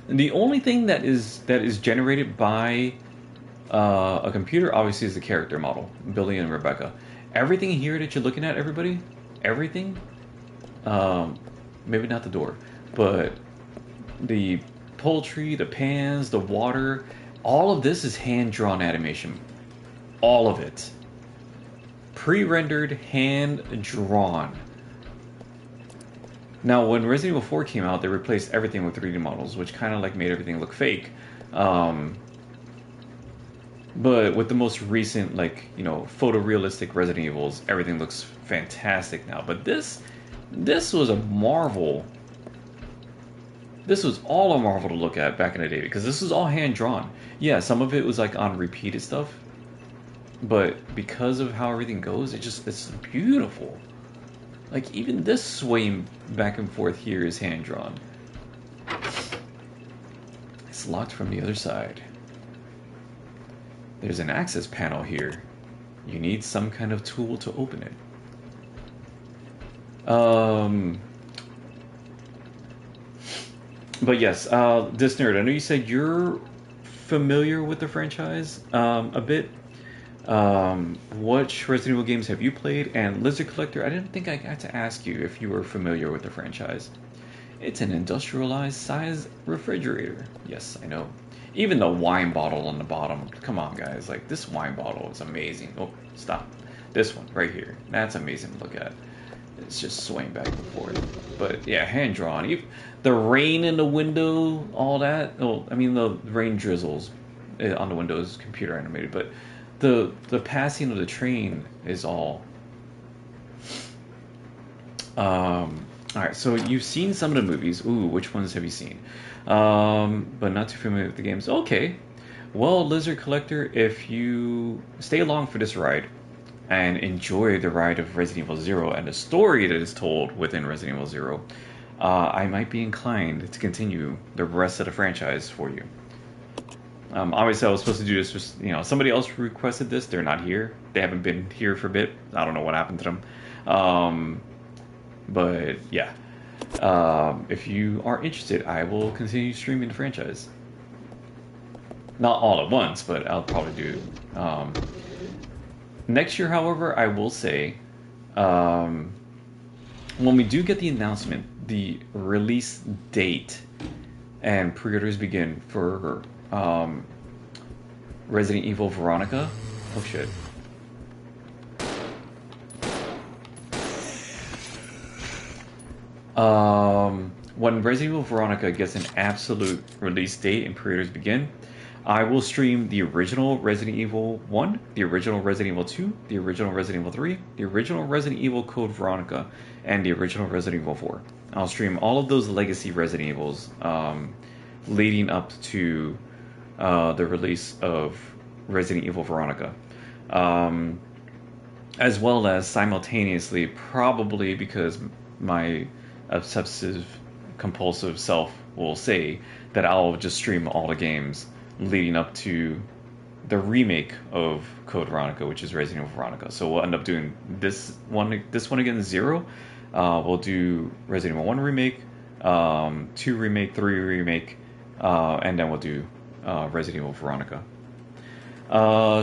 The only thing that is generated by A computer obviously is the character model, Billy and Rebecca. Everything here that you're looking at, everybody, everything, maybe not the door, but the poultry, the pans, the water, all of this is hand-drawn animation. All of it. Pre-rendered, hand-drawn. Now, when Resident Evil 4 came out, they replaced everything with 3D models, which kind of like made everything look fake. But with the most recent, like, you know, photorealistic Resident Evils, everything looks fantastic now. But this was a marvel. This was all a marvel to look at back in the day, because this was all hand-drawn. Yeah, some of it was like on repeated stuff, but because of how everything goes, it's beautiful. Like, even this swaying back and forth here is hand-drawn. It's locked from the other side. There's an access panel here. You need some kind of tool to open it. But yes, this nerd, I know you said you're familiar with the franchise a bit. Which Resident Evil games have you played? And Lizard Collector, I didn't think I got to ask you if you were familiar with the franchise. It's an industrialized size refrigerator. Yes, I know. Even the wine bottle on the bottom. Come on, guys. Like, this wine bottle is amazing. Oh, stop. This one right here. That's amazing to look at. It's just swaying back and forth. But yeah, hand drawn. The rain in the window, all that. Oh, I mean, the rain drizzles on the window is computer animated, but the passing of the train is all. All right, so you've seen some of the movies. Ooh, which ones have you seen? But not too familiar with the games. Okay. Well, Lizard Collector, if you stay along for this ride and enjoy the ride of Resident Evil 0 and the story that is told within Resident Evil 0, I might be inclined to continue the rest of the franchise for you. Obviously, I was supposed to do this. Just, you know, somebody else requested this. They're not here. They haven't been here for a bit. I don't know what happened to them. But yeah, if you are interested, I will continue streaming the franchise. Not all at once, but I'll probably do next year. However, I will say, when we do get the announcement, the release date and pre-orders begin for Resident Evil Veronica. Oh shit. When Resident Evil Veronica gets an absolute release date and pre-orders begin, I will stream the original Resident Evil 1, the original Resident Evil 2, the original Resident Evil 3, the original Resident Evil Code Veronica, and the original Resident Evil 4. I'll stream all of those legacy Resident Evils leading up to the release of Resident Evil Veronica. As well as simultaneously, probably because my obsessive compulsive self will say that I'll just stream all the games leading up to the remake of Code Veronica, which is Resident Evil Veronica. So we'll end up doing this one again, 0. We'll do Resident Evil 1 remake, 2 remake, 3 remake, and then we'll do Resident Evil Veronica.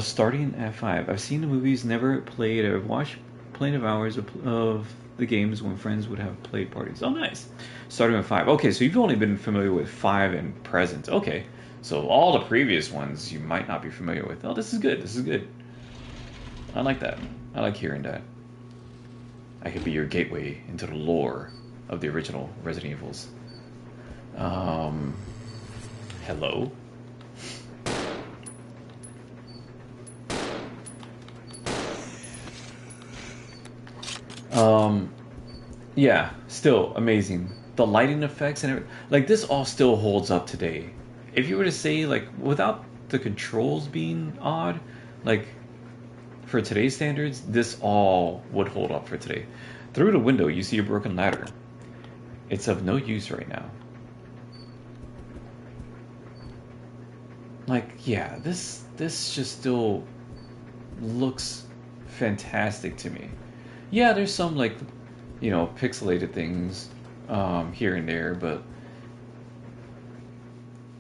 Starting at 5. I've seen the movies, never played. I've watched plenty of hours of the games when friends would have played parties. Oh, nice. Starting with 5. Okay, so you've only been familiar with 5 and present. Okay, so all the previous ones you might not be familiar with. Oh, this is good. This is good. I like that. I like hearing that. I could be your gateway into the lore of the original Resident Evils. Hello? Yeah, still amazing. The lighting effects and everything, like, this all still holds up today. If you were to say, like, without the controls being odd, like, for today's standards, this all would hold up for today. Through the window, you see a broken ladder. It's of no use right now. Like, yeah, this just still looks fantastic to me. Yeah, there's some, like, you know, pixelated things here and there, but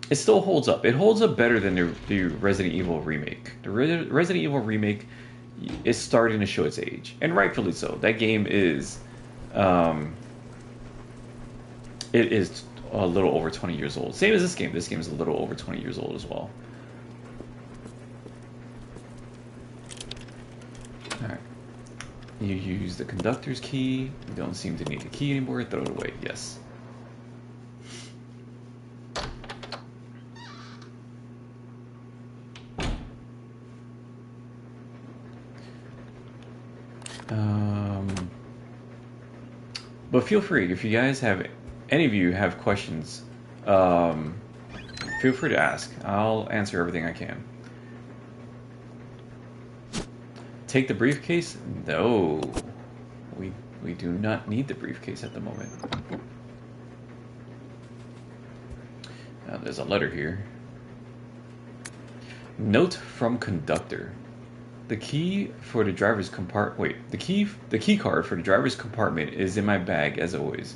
it still holds up. It holds up better than the Resident Evil remake. The Resident Evil remake is starting to show its age, and rightfully so. That game is, it is a little over 20 years old. Same as this game. This game is a little over 20 years old as well. Alright. You use the conductor's key. You don't seem to need the key anymore. Throw it away. Yes. But feel free, if you guys have, any of you have questions, feel free to ask. I'll answer everything I can. Take the briefcase? No. We do not need the briefcase at the moment. There's a letter here. Note from conductor. The key for the driver's compartment. Wait, the key card for the driver's compartment is in my bag as always,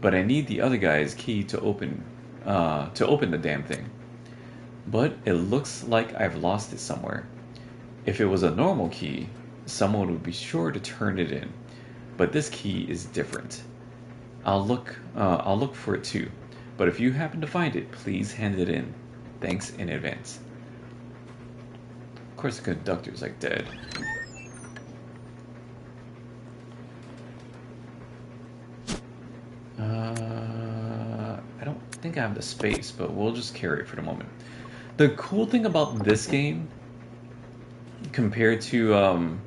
but I need the other guy's key to open the damn thing. But it looks like I've lost it somewhere. If it was a normal key, someone would be sure to turn it in, but this key is different. I'll look for it too. But if you happen to find it, please hand it in. Thanks in advance. Of course, the conductor's like dead. I don't think I have the space, but we'll just carry it for the moment. The cool thing about this game, compared to,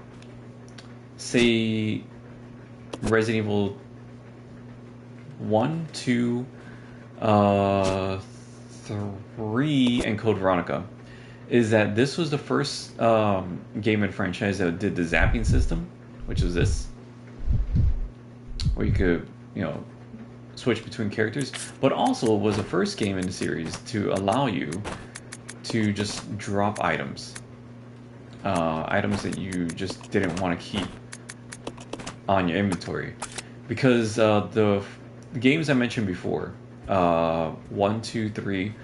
say, Resident Evil 1, 2, 3, and Code Veronica, is that this was the first game and franchise that did the zapping system, which is this, where you could, switch between characters, but also was the first game in the series to allow you to just drop items. Items that you just didn't want to keep on your inventory. Because the games I mentioned before, 1, 2, 3,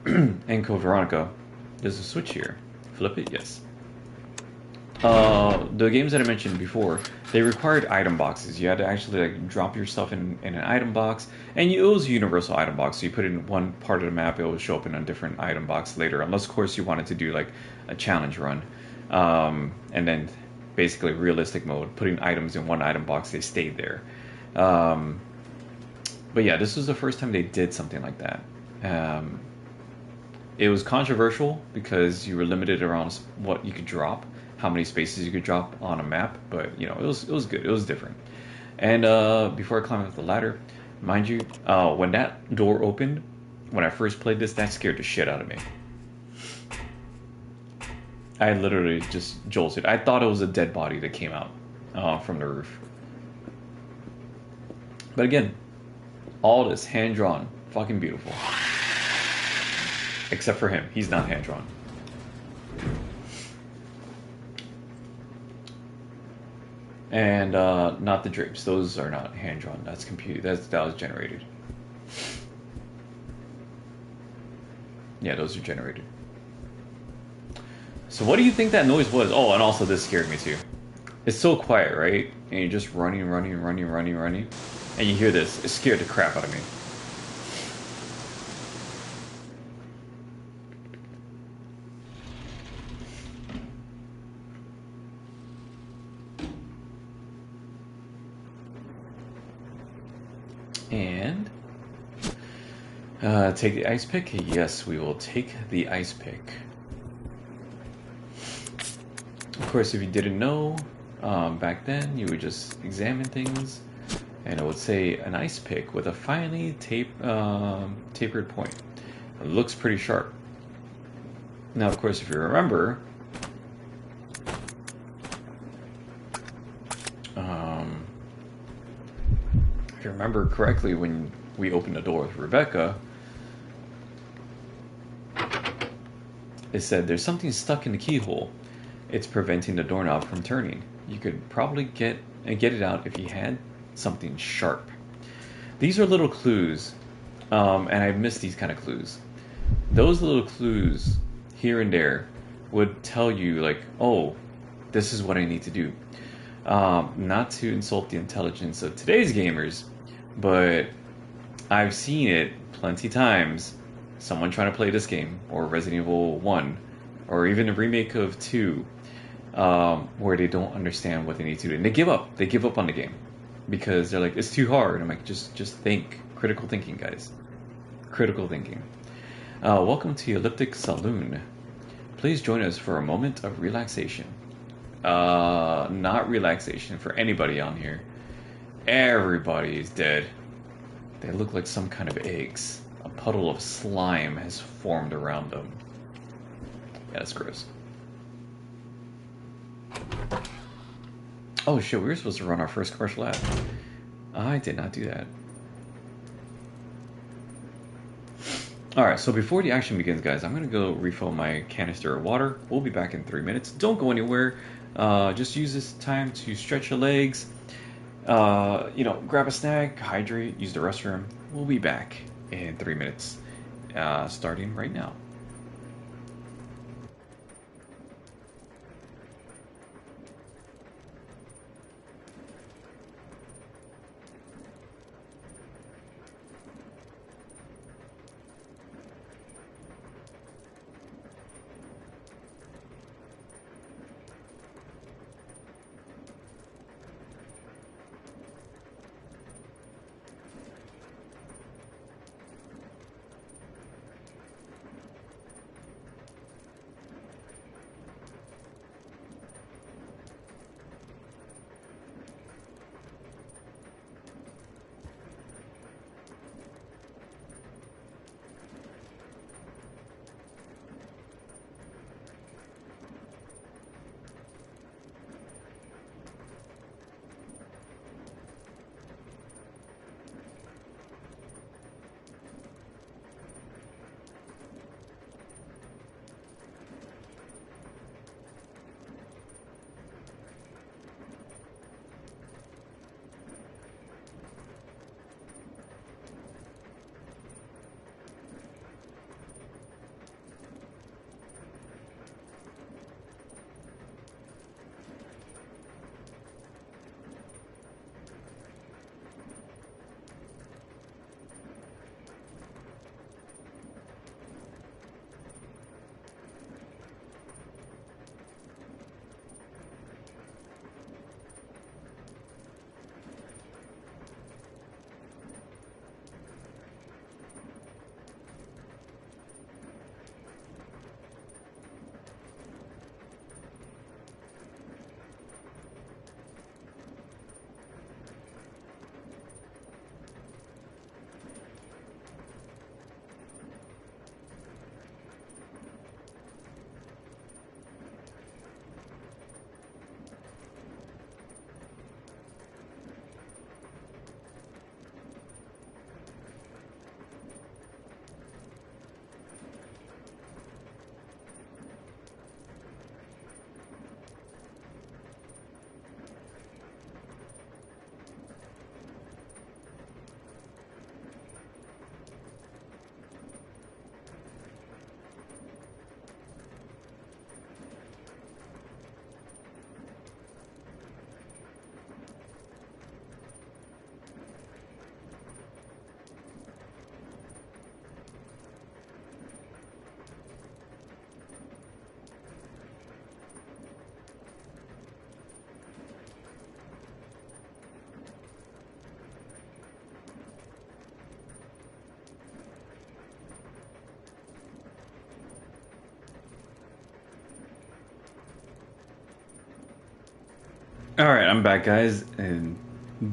and Code Veronica, there's a switch here. Flip it, yes. The games that I mentioned before, they required item boxes. You had to actually drop your stuff in an item box, and it was a universal item box. So you put it in one part of the map, it will show up in a different item box later, unless of course you wanted to do like a challenge run, and then basically realistic mode, putting items in one item box, they stayed there. But yeah, this was the first time they did something like that. It was controversial because you were limited around what you could drop, how many spaces you could drop on a map, but it was good. It was different. And before I climbed up the ladder, mind you, when that door opened, when I first played this, that scared the shit out of me. I literally just jolted. I thought it was a dead body that came out from the roof. But again, all this hand-drawn, fucking beautiful. Except for him, he's not hand-drawn. And not the drapes; those are not hand-drawn. That's computed. That was generated. Yeah, those are generated. So what do you think that noise was? Oh, and also this scared me too. It's so quiet, right? And you're just running, and you hear this. It scared the crap out of me. And take the ice pick? Yes, we will take the ice pick. Of course, if you didn't know, back then you would just examine things, and it would say an ice pick with a finely tapered point. It looks pretty sharp. Now, of course, if you remember, if you remember correctly, when we opened the door with Rebecca, it said there's something stuck in the keyhole. It's preventing the doorknob from turning. You could probably get it out if you had something sharp. These are little clues, and I miss these kind of clues. those little clues here and there would tell you, like, oh, this is what I need to do. Not to insult the intelligence of today's gamers, but I've seen it plenty times. Someone trying to play this game, or Resident Evil 1, or even a remake of 2, where they don't understand what they need to do. And they give up. They give up on the game. Because they're like, it's too hard. I'm like, just think. Critical thinking, guys. Critical thinking. Welcome to Elliptic Saloon. Please join us for a moment of relaxation. Not relaxation for anybody on here. Everybody is dead. They look like some kind of eggs. A puddle of slime has formed around them. Yeah, that's gross. Oh shit, we were supposed to run our first commercial ad. I did not do that. Alright, so before the action begins, guys, I'm going to go refill my canister of water. We'll be back in 3 minutes. Don't go anywhere. Just use this time to stretch your legs. Grab a snack, hydrate, use the restroom. We'll be back in 3 minutes, starting right now. Alright, I'm back, guys, and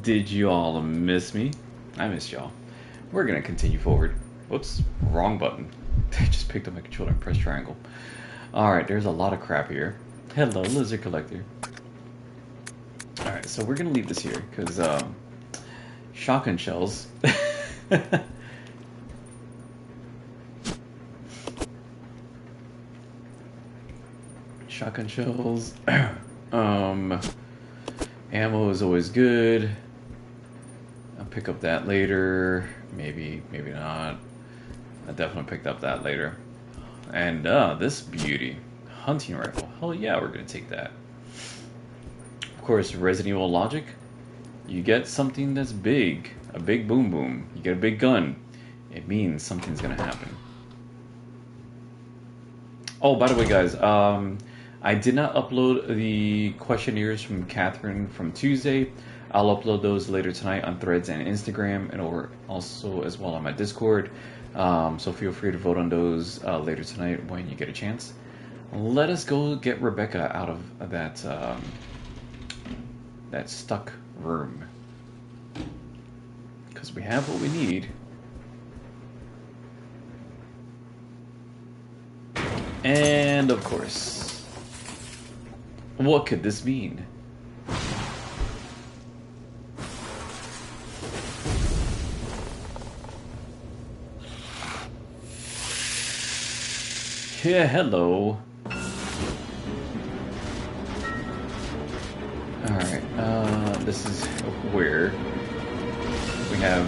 did you all miss me? I missed y'all. We're gonna continue forward. Whoops, wrong button. I just picked up my controller and pressed triangle. Alright, there's a lot of crap here. Hello, Lizard Collector. Alright, so we're gonna leave this here, because, shotgun shells. Shotgun shells. Ammo is always good. I'll pick up that later. Maybe, maybe not. I definitely picked up that later. And this beauty, hunting rifle. Hell yeah, we're gonna take that. Of course, Resident Evil logic. You get something that's big, a big boom boom. You get a big gun. It means something's gonna happen. Oh, by the way, guys, I did not upload the questionnaires from Catherine from Tuesday. I'll upload those later tonight on Threads and Instagram, and over also as well on my Discord. So feel free to vote on those later tonight when you get a chance. Let us go get Rebecca out of that that stuck room, because we have what we need. And of course, what could this mean? Yeah, hello. Alright, this is where we have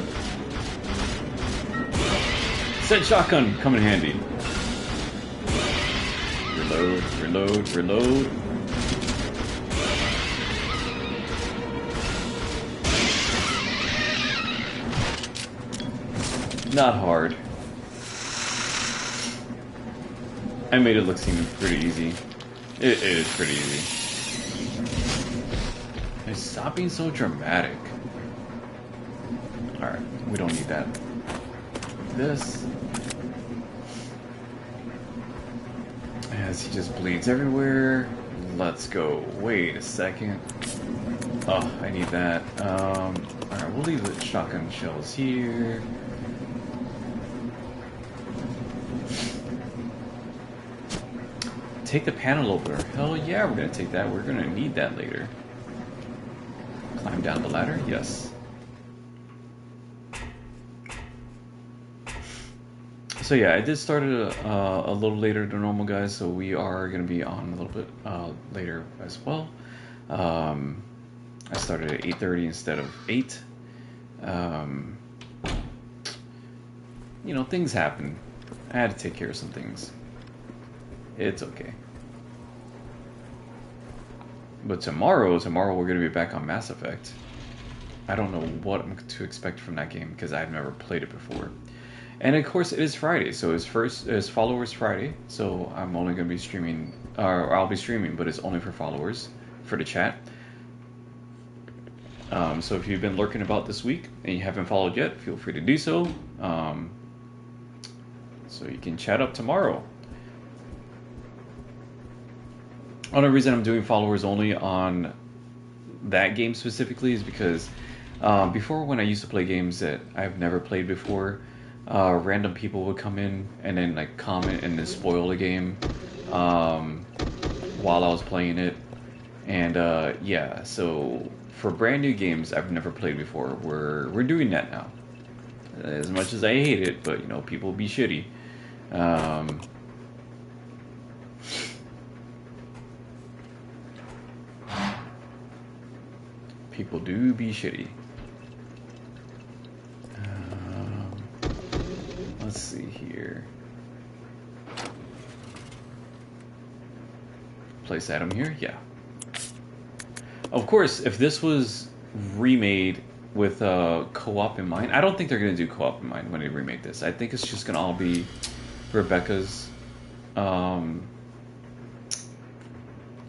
said shotgun come in handy. Reload, reload, reload. Not hard. I made it look seem pretty easy. It is pretty easy. Hey, stop being so dramatic. Alright, we don't need that. This. As he just bleeds everywhere. Let's go. Wait a second. Oh, I need that. Alright, we'll leave the shotgun shells here. Take the panel opener. Hell yeah, we're gonna take that. We're gonna need that later. Climb down the ladder? Yes. So yeah, I did start it a little later than normal, guys, so we are gonna be on a little bit later as well. I started at 8:30 instead of 8. You know, things happen. I had to take care of some things. It's okay. But tomorrow we're going to be back on Mass Effect. I don't know what to expect from that game because I've never played it before. And of course it is Friday, so it's Followers Friday. So I'm only going to be streaming, or I'll be streaming, but it's only for followers, for the chat. So if you've been lurking about this week and you haven't followed yet, feel free to do so. So you can chat up tomorrow. Only reason I'm doing followers only on that game specifically is because before, when I used to play games that I've never played before, random people would come in and then like comment and then spoil the game while I was playing it. And yeah, so for brand new games I've never played before, we're doing that now. As much as I hate it, but you know, people be shitty. People do be shitty. Let's see here. Place Adam here? Yeah. Of course, if this was remade with co-op in mind, I don't think they're going to do co-op in mind when they remake this. I think it's just going to all be Rebecca's,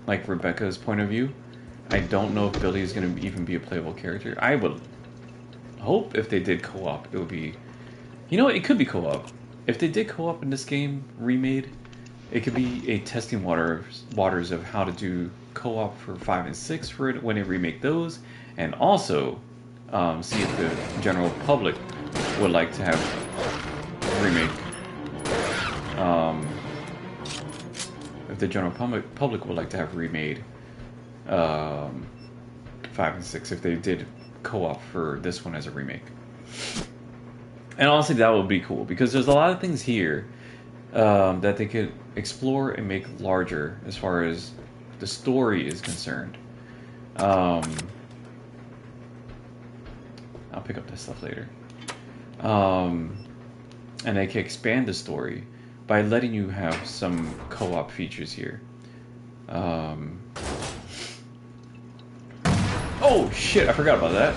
like Rebecca's point of view. I don't know if Billy is going to even be a playable character. I would hope if they did co-op, it would be... You know, it could be co-op. If they did co-op in this game, remade, it could be a testing waters of how to do co-op for 5 and 6 for it when they remake those. And also, see if the general public would like to have a remake. If the general public would like to have remade 5 and 6 if they did co-op for this one as a remake. And honestly, that would be cool because there's a lot of things here that they could explore and make larger as far as the story is concerned. I'll pick up this stuff later. and they can expand the story by letting you have some co-op features here. Oh shit, I forgot about that.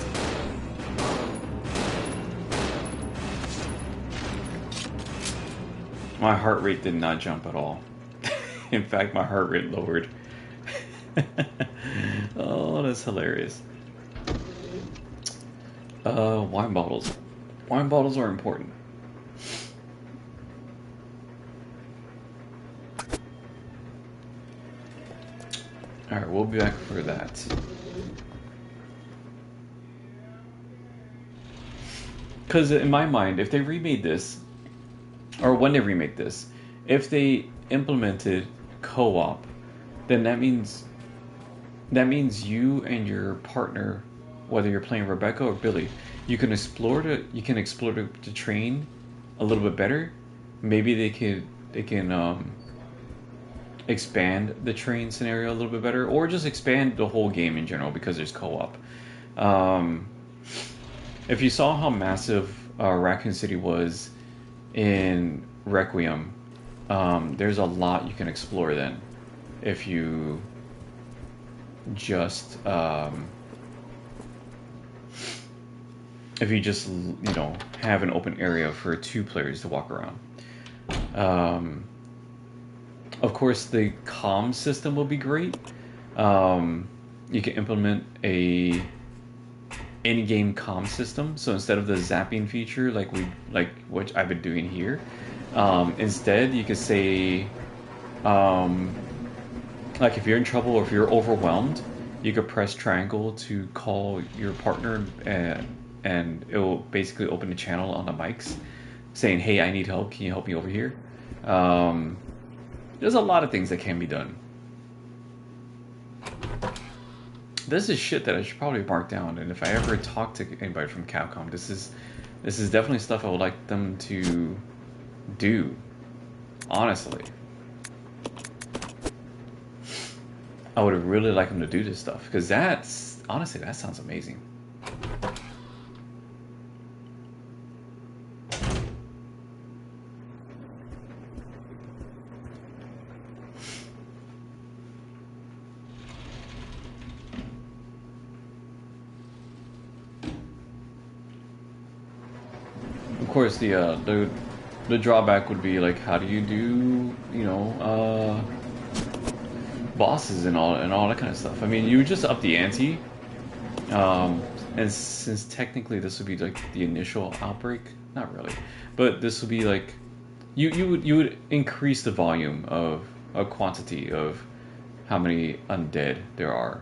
My heart rate did not jump at all. In fact, my heart rate lowered. Oh, that's hilarious. Wine bottles. Wine bottles are important. Alright, we'll be back for that. Because in my mind, if they remade this, or when they remake this, if they implemented co-op, then that means you and your partner, whether you're playing Rebecca or Billy, you can explore the train a little bit better. Maybe they can expand the train scenario a little bit better, or just expand the whole game in general because there's co-op. If you saw how massive Raccoon City was in Requiem, there's a lot you can explore then if you just have an open area for 2 players to walk around. Of course, the comm system will be great. You can implement a in-game comm system. So instead of the zapping feature, like what I've been doing here, instead you could say, like if you're in trouble or if you're overwhelmed, you could press triangle to call your partner, and it will basically open a channel on the mics saying, "Hey, I need help. Can you help me over here?" There's a lot of things that can be done. This is shit that I should probably mark down, and if I ever talk to anybody from Capcom, this is definitely stuff I would like them to do. Honestly, I would really like them to do this stuff, because that sounds amazing. Of course, the drawback would be like, how do you do, bosses and all that kind of stuff. I mean, you would just up the ante, and since technically this would be like the initial outbreak, not really, but this would be like you would increase the volume of a quantity of how many undead there are.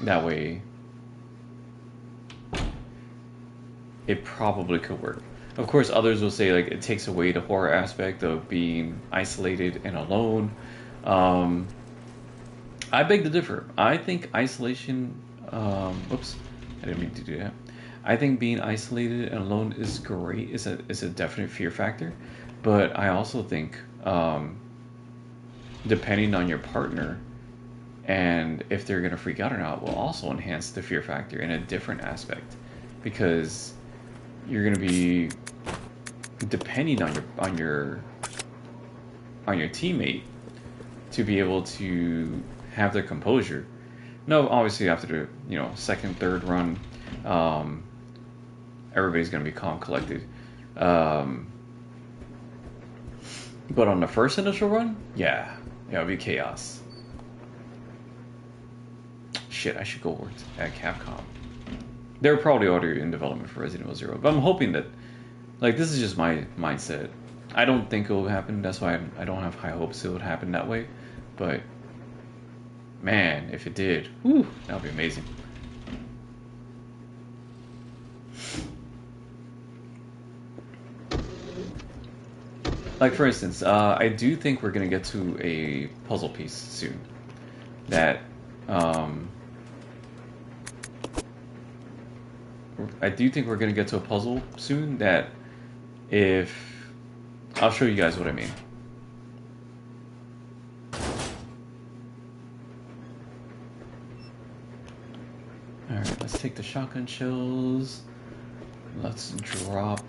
That way, it probably could work. Of course, others will say like it takes away the horror aspect of being isolated and alone. I beg to differ. I think isolation. Whoops, I didn't mean to do that. I think being isolated and alone is great. It's a definite fear factor, but I also think depending on your partner and if they're gonna freak out or not will also enhance the fear factor in a different aspect, because you're going to be depending on your teammate to be able to have their composure. No, obviously after the second, third run, everybody's going to be calm, collected. But on the first initial run, yeah, it'll be chaos. Shit, I should go work at Capcom. They're probably already in development for Resident Evil 0, but I'm hoping that, like, this is just my mindset. I don't think it will happen. That's why I don't have high hopes it would happen that way. But man, if it did, whew, that would be amazing. Like, for instance, I do think we're gonna get to a puzzle piece soon. That I do think we're gonna get to a puzzle soon that I'll show you guys what I mean. Alright, let's take the shotgun shells. let's drop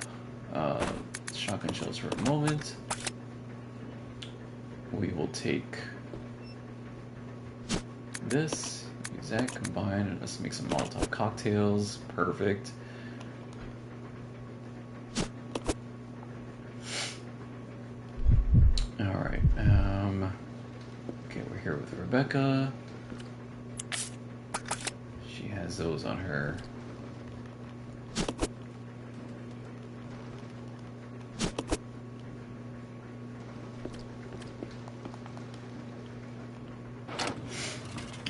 shotgun shells for a moment. We will take this, use that, combine, and let's make some Molotov cocktails. Perfect. Alright, okay, we're here with Rebecca. She has those on her.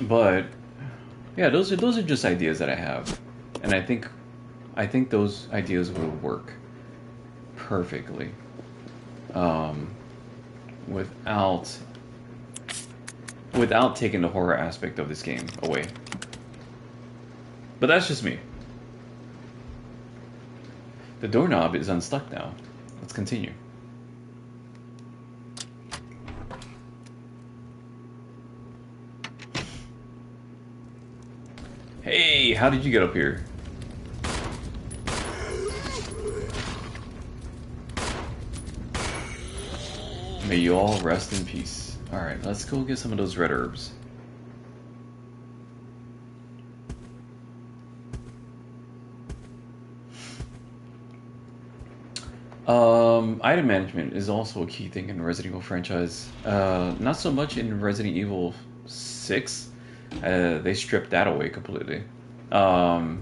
But yeah, those are just ideas that I have, and I think those ideas will work perfectly without taking the horror aspect of this game away. But that's just me. The doorknob is unstuck now. Let's continue. Hey, how did you get up here? May you all rest in peace. Alright, let's go get some of those red herbs. Item management is also a key thing in the Resident Evil franchise. Not so much in Resident Evil 6. They stripped that away completely. Hello,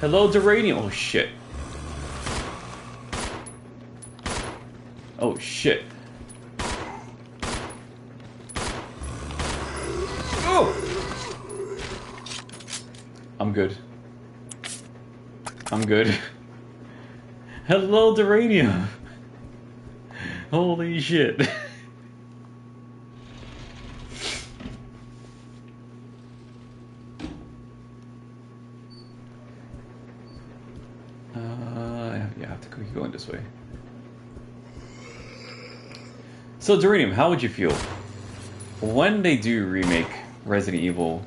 Duranium. Oh, shit. Oh, shit. Oh! I'm good. I'm good. Hello, Duranium. Holy shit. Yeah, I have to keep going this way. So, Duranium, how would you feel when they do remake Resident Evil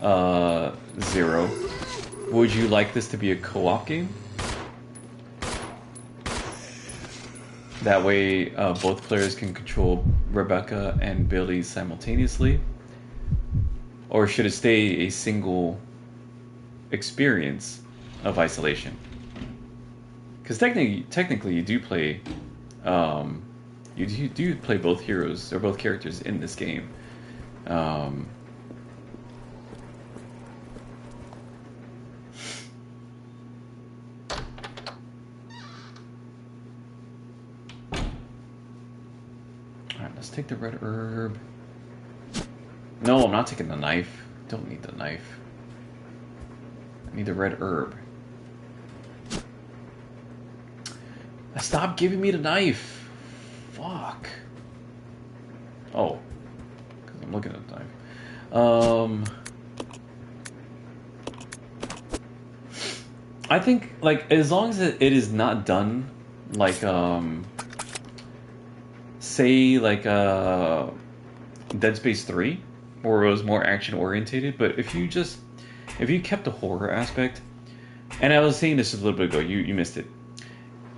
0? Would you like this to be a co-op game? That way, both players can control Rebecca and Billy simultaneously? Or should it stay a single experience of isolation? Because technically, you do play, you do play both heroes or both characters in this game. Let's take the red herb. No, I'm not taking the knife. Don't need the knife. I need the red herb. Stop giving me the knife. Fuck. Oh. Because I'm looking at the knife. I think, like, as long as it is not done, like, say, like, Dead Space 3, where it was more action-orientated, but if you kept the horror aspect, and I was saying this a little bit ago, you missed it.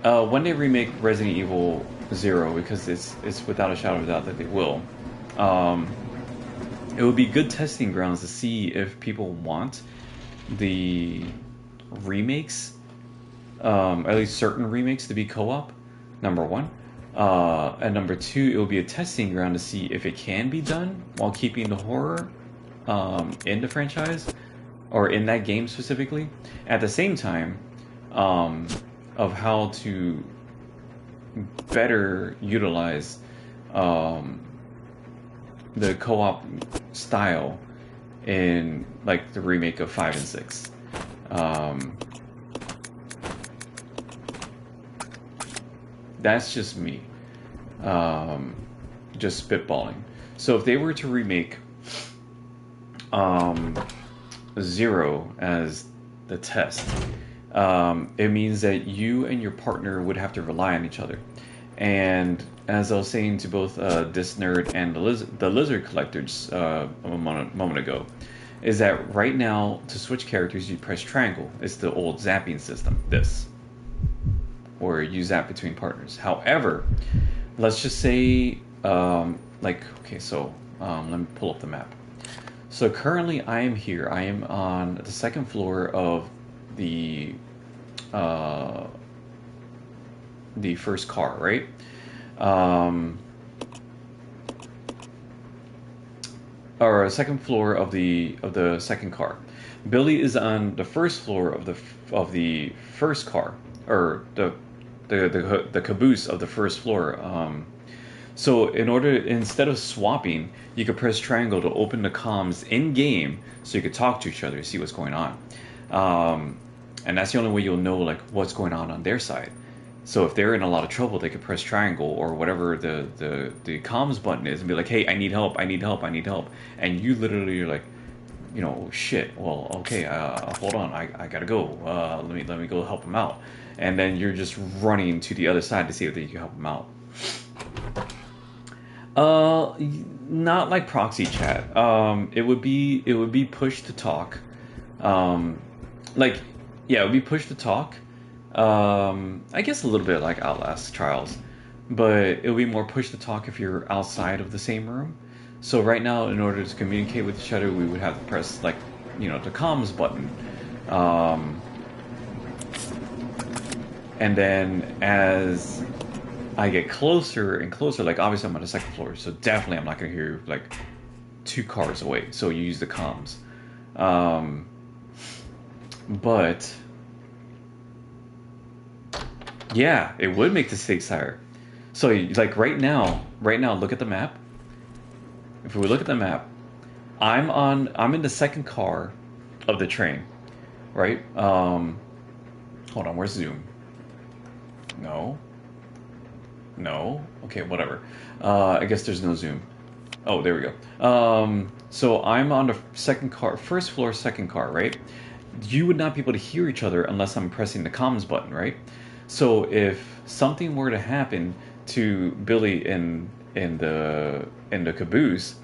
When they remake Resident Evil 0, because it's without a shadow of a doubt that they will, it would be good testing grounds to see if people want the remakes, at least certain remakes, to be co-op, number one. And number two, it will be a testing ground to see if it can be done while keeping the horror in the franchise, or in that game specifically. At the same time, of how to better utilize the co-op style in, like, the remake of 5 and 6. That's just me. Just spitballing. So if they were to remake 0 as the test, it means that you and your partner would have to rely on each other. And as I was saying to both this nerd and the lizard collectors a moment ago, is that right now to switch characters you press triangle. It's the old zapping system. This, or you zap between partners. However, let's just say like okay, so let me pull up the map. So currently I am here. I am on the second floor of the first car, right? Or second floor of the second car. Billy is on the first floor of the first car, or the caboose of the first floor. So instead of swapping, you could press triangle to open the comms in game, so you could talk to each other, see what's going on, and that's the only way you'll know like what's going on their side. So if they're in a lot of trouble, they could press triangle or whatever the comms button is and be like, hey, I need help, I need help, I need help, and you literally are like, you know, shit. Well, okay, hold on, I gotta go. Let me go help him out, and then you're just running to the other side to see if you can help him out. Not like proxy chat. It would be push to talk. Like, yeah, it would be push to talk. I guess a little bit like Outlast Trials, but it would be more push to talk if you're outside of the same room. So right now, in order to communicate with each other, we would have to press like, you know, the comms button. And then as I get closer and closer, like obviously I'm on the second floor, so definitely I'm not gonna hear like 2 cars away. So you use the comms, but yeah, it would make the stakes higher. So like right now, look at the map. If we look at the map, I'm in the second car of the train, right? Hold on, where's Zoom? No. Okay, whatever. I guess there's no Zoom. Oh, there we go. So I'm on the first floor, second car, right? You would not be able to hear each other unless I'm pressing the comms button, right? So if something were to happen to Billy in the caboose,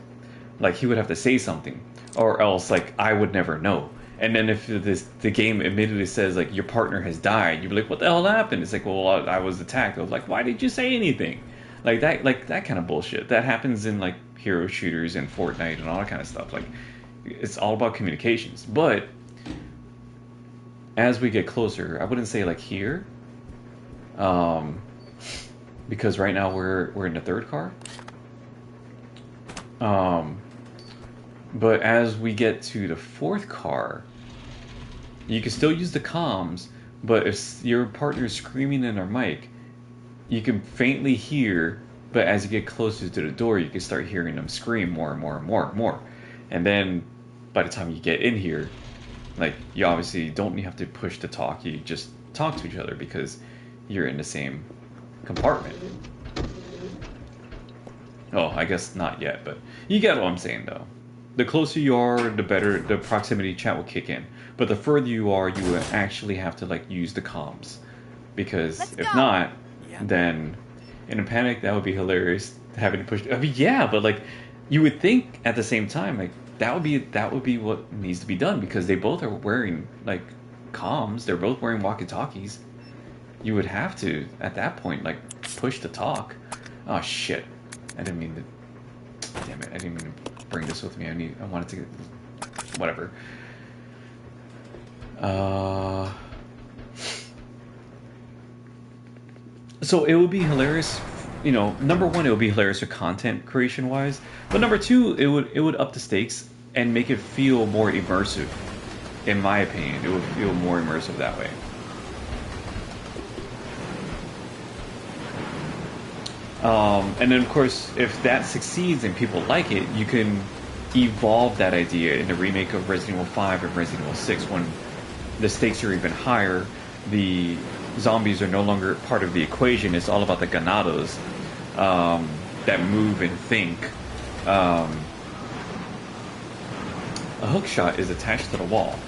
like he would have to say something, or else like I would never know. And then if the game immediately says like your partner has died, you'd be like, what the hell happened? It's like, well, I was attacked. I was like, why did you say anything? Like that kind of bullshit. That happens in like hero shooters and Fortnite and all that kind of stuff. Like it's all about communications. But as we get closer, I wouldn't say like here, because right now we're in the third car. But as we get to the fourth car, you can still use the comms, but if your partner's screaming in their mic, you can faintly hear, but as you get closer to the door, you can start hearing them scream more and more and more and more. And then by the time you get in here, like you obviously don't have to push to talk, you just talk to each other because you're in the same compartment. Oh, I guess not yet, but you get what I'm saying though. The closer you are, the better the proximity chat will kick in. But the further you are, you will actually have to like use the comms, because if not, then in a panic that would be hilarious having to push. I mean, yeah, but like you would think at the same time like that would be what needs to be done, because they both are wearing like comms. They're both wearing walkie-talkies. You would have to at that point like push to talk. Oh shit! I didn't mean to. Damn it! I didn't mean to bring this with me. I wanted to. Whatever. So it would be hilarious, you know. Number one, it would be hilarious for content creation wise, but number two, it would up the stakes and make it feel more immersive. In my opinion, it would feel more immersive that way. And then, of course, if that succeeds and people like it, you can evolve that idea in the remake of Resident Evil 5 and Resident Evil 6 when the stakes are even higher. The zombies are no longer part of the equation. It's all about the ganados that move and think. A hook shot is attached to the wall.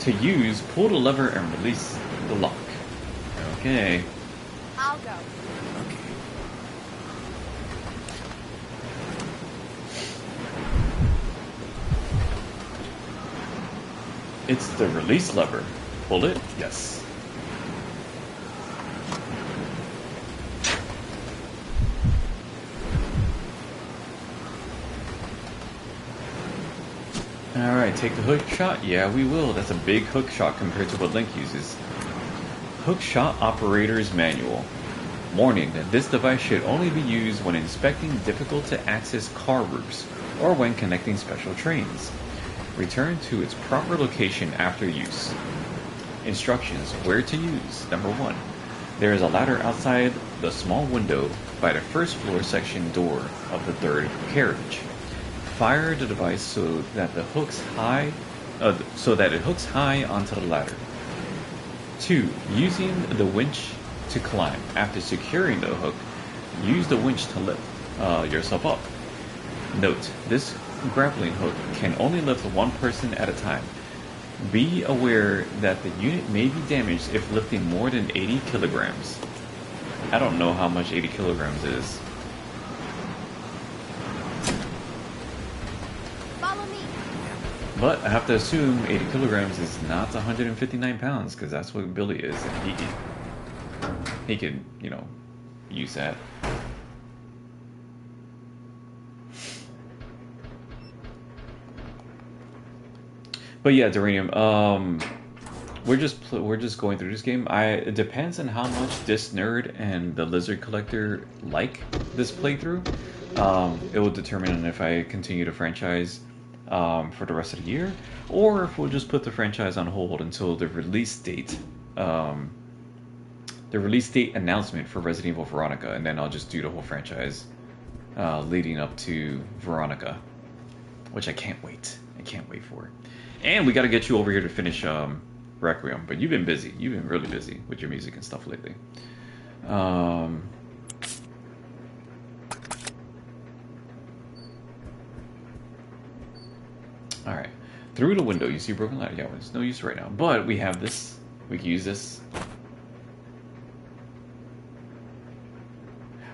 To use, pull the lever and release the lock. Okay. I'll go. It's the release lever. Pull it? Yes. Alright, take the hook shot? Yeah, we will. That's a big hook shot compared to what Link uses. Hook shot operator's manual. Warning that this device should only be used when inspecting difficult to access car routes or when connecting special trains. Return to its proper location after use. Instructions where to use. Number 1. There is a ladder outside the small window by the first floor section door of the third carriage. Fire the device so that it hooks high onto the ladder. 2. Using the winch to climb. After securing the hook, use the winch to lift yourself up. Note, this grappling hook can only lift one person at a time. Be aware that the unit may be damaged if lifting more than 80 kilograms. I don't know how much 80 kilograms is. Follow me. But I have to assume 80 kilograms is not 159 pounds, because that's what Billy is, and he could, you know, use that. But yeah, Duranium, we're just going through this game. It depends on how much this nerd and the lizard collector like this playthrough. It will determine if I continue the franchise for the rest of the year, or if we'll just put the franchise on hold until the release date. The release date announcement for Resident Evil Veronica, and then I'll just do the whole franchise leading up to Veronica, which I can't wait. I can't wait for. And we got to get you over here to finish Requiem, but you've been busy. You've been really busy with your music and stuff lately. Alright. Through the window, you see broken ladder. Yeah, well, it's no use right now. But we have this. We can use this.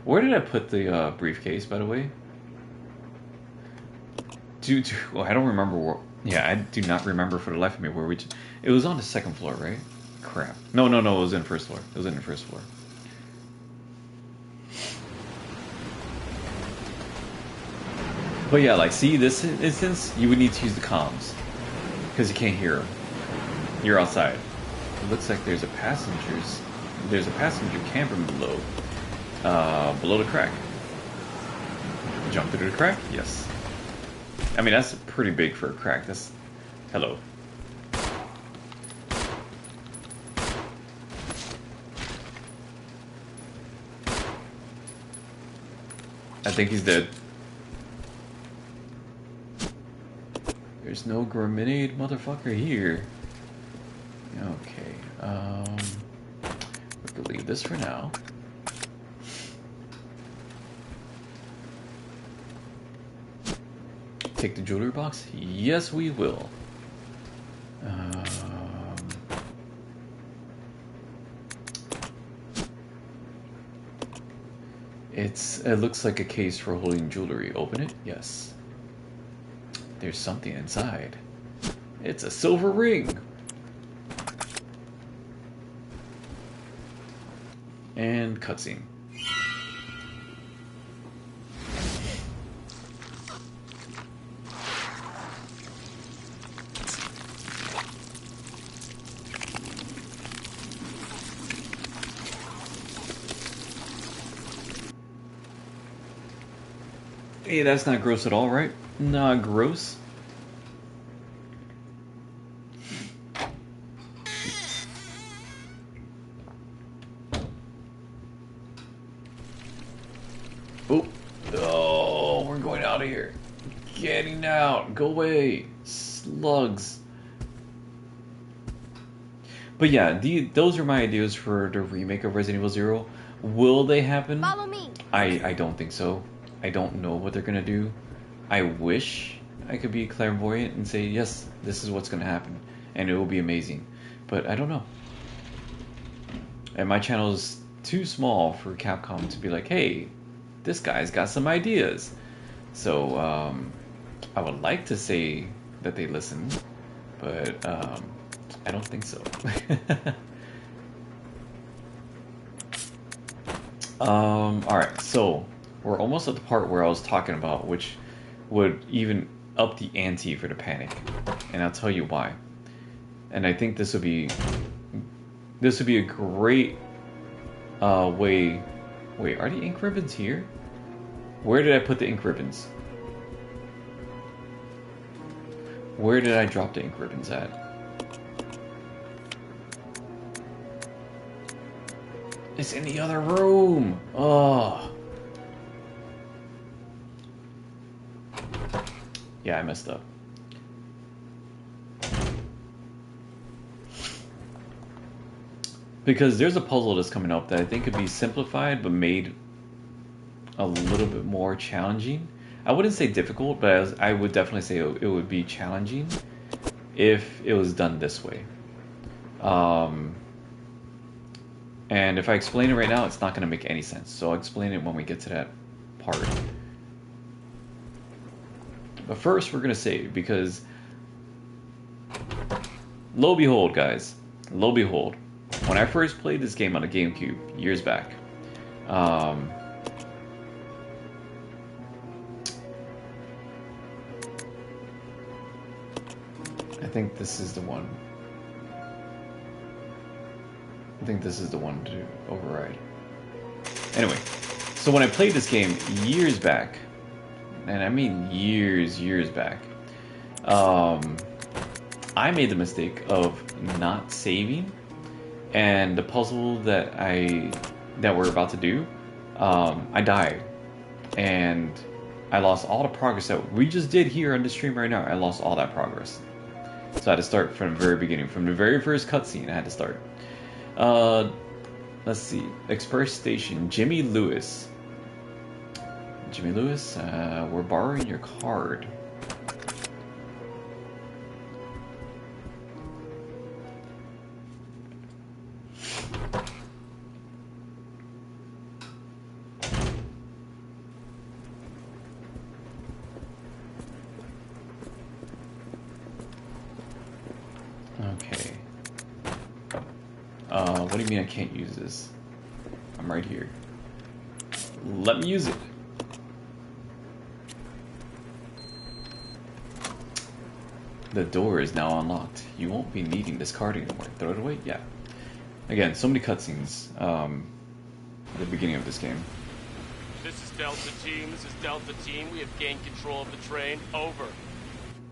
Where did I put the briefcase, by the way? Well, I don't remember where... Yeah, I do not remember for the life of me where we... It was on the second floor, right? Crap. No, it was in the first floor. It was in the first floor. But yeah, like, see, this instance, you would need to use the comms. Because you can't hear them. You're outside. It looks like there's a passenger camping below. Below the crack. Jump through the crack? Yes. I mean, that's pretty big for a crack. That's... Hello. I think he's dead. There's no grenade motherfucker here. Okay. We can leave this for now. Take the jewelry box? Yes, we will. It looks like a case for holding jewelry. Open it? Yes. There's something inside. It's a silver ring. And cutscene. Hey, that's not gross at all, right? Not gross. Oh, we're going out of here. Getting out. Go away. Slugs. But yeah, those are my ideas for the remake of Resident Evil 0. Will they happen? Follow me. I don't think so. I don't know what they're going to do. I wish I could be clairvoyant and say, yes, this is what's going to happen. And it will be amazing. But I don't know. And my channel is too small for Capcom to be like, hey, this guy's got some ideas. So, I would like to say that they listen. but I don't think so. Alright, so we're almost at the part where I was talking about, which would even up the ante for the panic, and I'll tell you why. And I think this would be a great way. Wait, are the ink ribbons here? Where did I put the ink ribbons? Where did I drop the ink ribbons at? It's in the other room. Oh. Yeah, I messed up. Because there's a puzzle that's coming up that I think could be simplified but made a little bit more challenging. I wouldn't say difficult, but I would definitely say it would be challenging if it was done this way. And if I explain it right now, it's not going to make any sense. So I'll explain it when we get to that part. But first, we're going to save, because lo behold, guys, lo behold, when I first played this game on the GameCube years back, I think this is the one. I think this is the one to override. Anyway, so when I played this game years back, and I mean years back, I made the mistake of not saving, and the puzzle that we're about to do, I died, and I lost all the progress that we just did here on the stream right now. I lost all that progress, so I had to start from the very beginning, from the very first cutscene. I had to start. Let's see. Express Station. Jimmy Lewis. Jimmy Lewis, we're borrowing your card. Okay. What do you mean I can't use this? I'm right here. Let me use it. The door is now unlocked. You won't be needing this card anymore. Throw it away? Yeah. Again, so many cutscenes at the beginning of this game. This is Delta Team. This is Delta Team. We have gained control of the train. Over.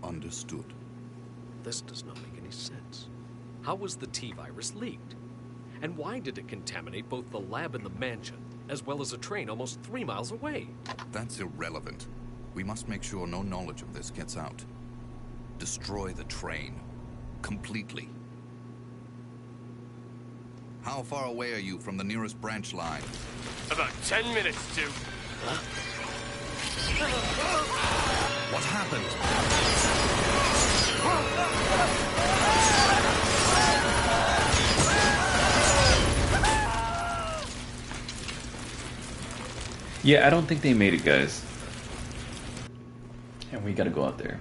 Understood. This does not make any sense. How was the T-virus leaked? And why did it contaminate both the lab and the mansion, as well as a train almost 3 miles away? That's irrelevant. We must make sure no knowledge of this gets out. Destroy the train. Completely. How far away are you from the nearest branch line? About 10 minutes to... What happened? Yeah, I don't think they made it, guys. And we gotta go out there.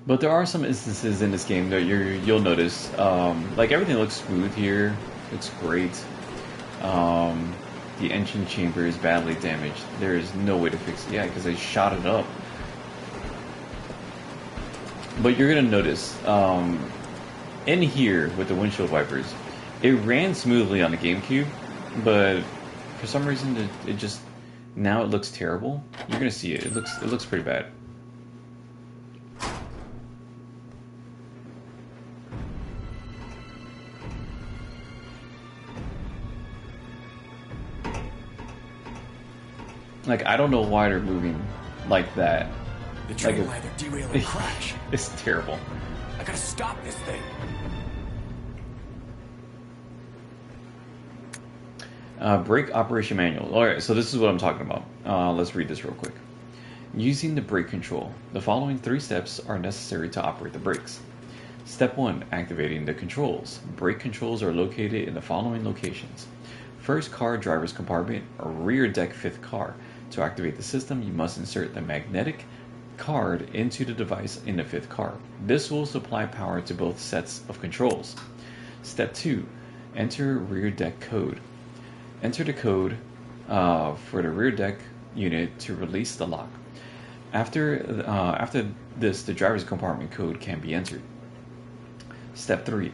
But there are some instances in this game that you'll notice, like everything looks smooth here. It's great. The engine chamber is badly damaged. There is no way to fix it. Yeah, because I shot it up. But you're gonna notice, in here with the windshield wipers, it ran smoothly on the GameCube, but for some reason it just, now it looks terrible. You're gonna see it. It looks pretty bad. Like, I don't know why they're moving like that. The train will either derail or crash. It's terrible. I gotta stop this thing. Brake operation manual. Alright, so this is what I'm talking about. Let's read this real quick. Using the brake control. The following 3 steps are necessary to operate the brakes. Step 1. Activating the controls. Brake controls are located in the following locations. first car, driver's compartment, or rear deck, fifth car. To activate the system, you must insert the magnetic card into the device in the fifth car. This will supply power to both sets of controls. Step 2. Enter rear deck code. Enter the code for the rear deck unit to release the lock. After this, the driver's compartment code can be entered. Step 3.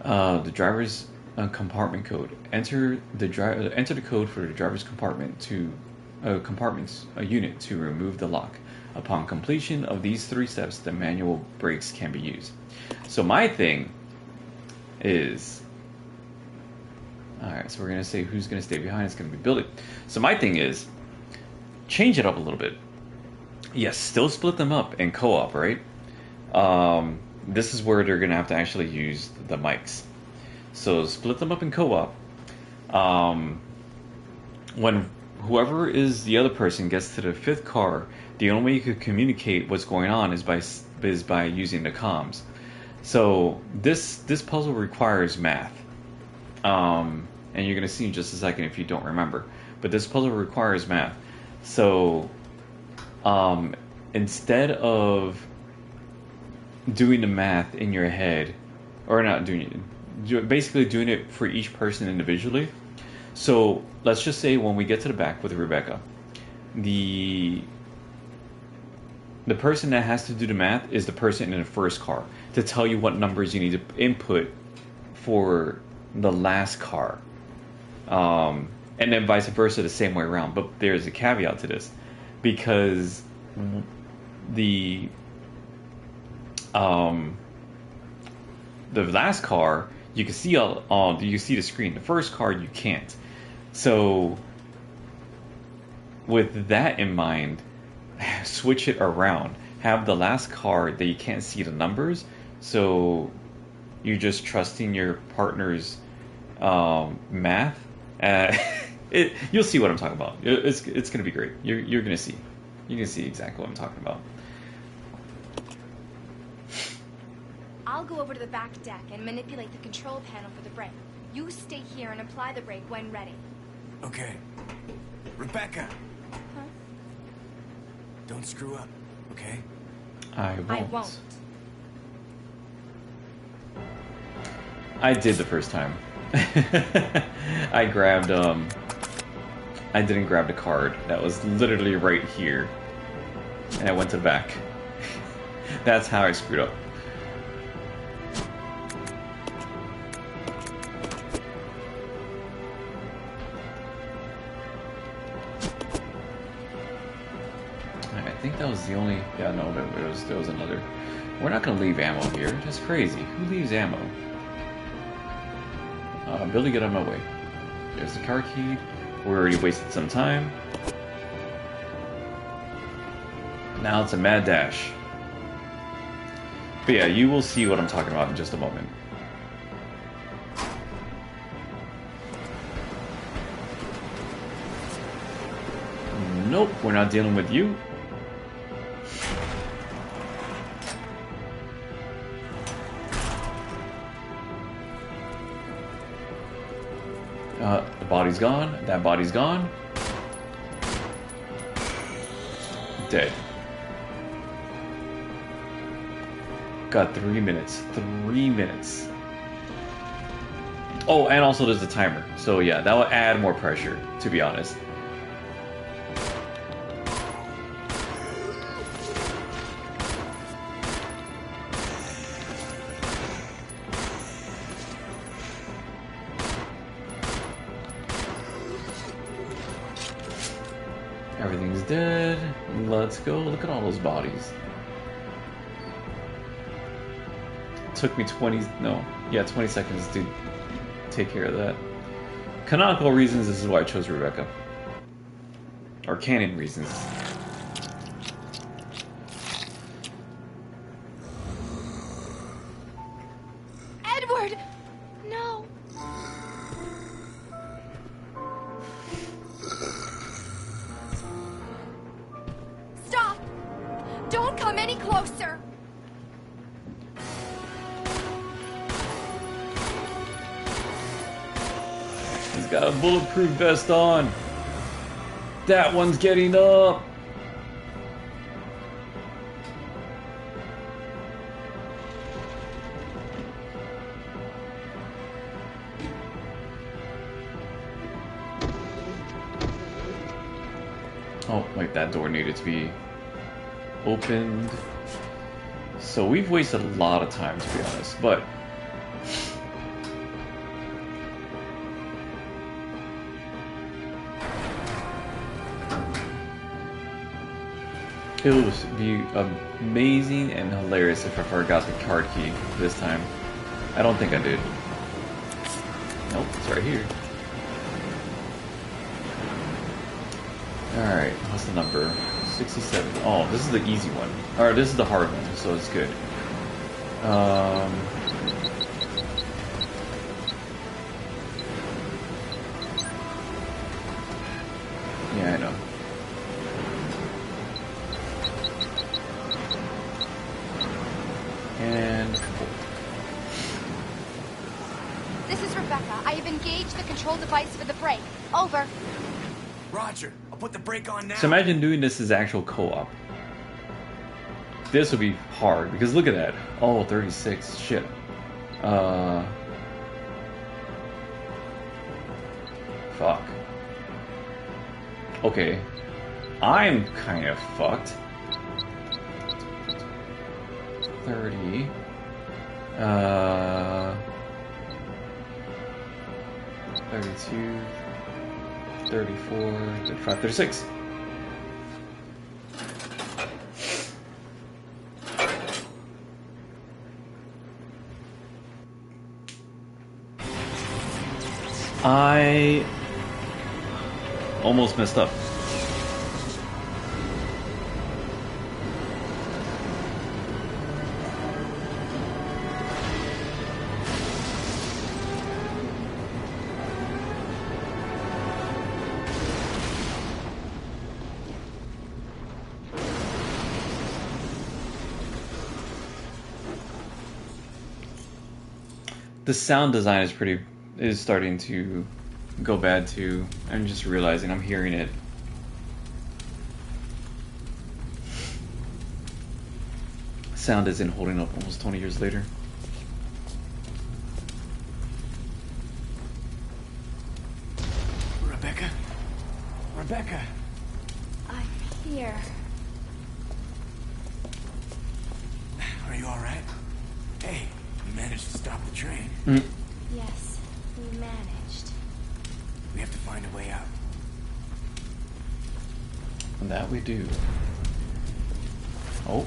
The driver's compartment code. Enter the code for the driver's compartment unit to remove the lock. Upon completion of these 3 steps, the manual brakes can be used. So my thing is, alright, so we're going to say who's going to stay behind. It's going to be Billy. So my thing is, change it up a little bit. Yes, still split them up in co-op, right? This is where they're going to have to actually use the mics. So split them up in co-op. When whoever is the other person gets to the 5th car, the only way you could communicate what's going on is by using the comms. So this puzzle requires math. And you're going to see in just a second if you don't remember. But this puzzle requires math. So instead of doing the math in your head, or not doing it, basically doing it for each person individually. So let's just say when we get to the back with Rebecca, the person that has to do the math is the person in the first car to tell you what numbers you need to input for the last car. And then vice versa, the same way around. But there's a caveat to this, because the last car you can see you see the screen. The first car you can't. So with that in mind, switch it around. Have the last car that you can't see the numbers, so you're just trusting your partner's math. You'll see what I'm talking about. It's going to be great. You're going to see. You can see exactly what I'm talking about. I'll go over to the back deck and manipulate the control panel for the brake. You stay here and apply the brake when ready. Okay. Rebecca! Huh? Don't screw up, okay? I won't. I did the first time. I grabbed, I didn't grab the card. That was literally right here. And I went to the back. That's how I screwed up. I think that was the only... Yeah, no, there was another. We're not going to leave ammo here. That's crazy. Who leaves ammo? Billy, get out of my way. There's the car key. We already wasted some time. Now it's a mad dash. But yeah, you will see what I'm talking about in just a moment. Nope, we're not dealing with you. The body's gone. That body's gone. Dead. Got 3 minutes. 3 minutes. Oh, and also there's a timer. So yeah, that will add more pressure, to be honest. Everything's dead. Let's go. Look at all those bodies. It took me 20 seconds to take care of that. Canonical reasons, this is why I chose Rebecca. Or canon reasons. Edward! No. Stop! Don't come any closer! He's got a bulletproof vest on. That one's getting up. Oh, wait, that door needed to be opened. So we've wasted a lot of time, to be honest, but it would be amazing and hilarious if I forgot the card key this time. I don't think I did. Nope, it's right here. Alright, what's the number? 67. Oh, this is the easy one. Alright, this is the hard one, so it's good. Yeah, I know. And... This is Rebecca. I have engaged the control device for the brake. Over. Roger. I'll put the brake on now. So imagine doing this as actual co-op. This would be hard, because look at that. Oh, 36. Shit. Fuck. Okay. I'm kind of fucked. 30. 32. 34, 35, 36. I almost messed up. The sound design is starting to go bad too. I'm just realizing I'm hearing it. Sound isn't holding up almost 20 years later. Rebecca? Rebecca! I'm here. Are you alright? Hey, you managed to stop the train. Yes, we managed. We have to find a way out. And that we do. Oh.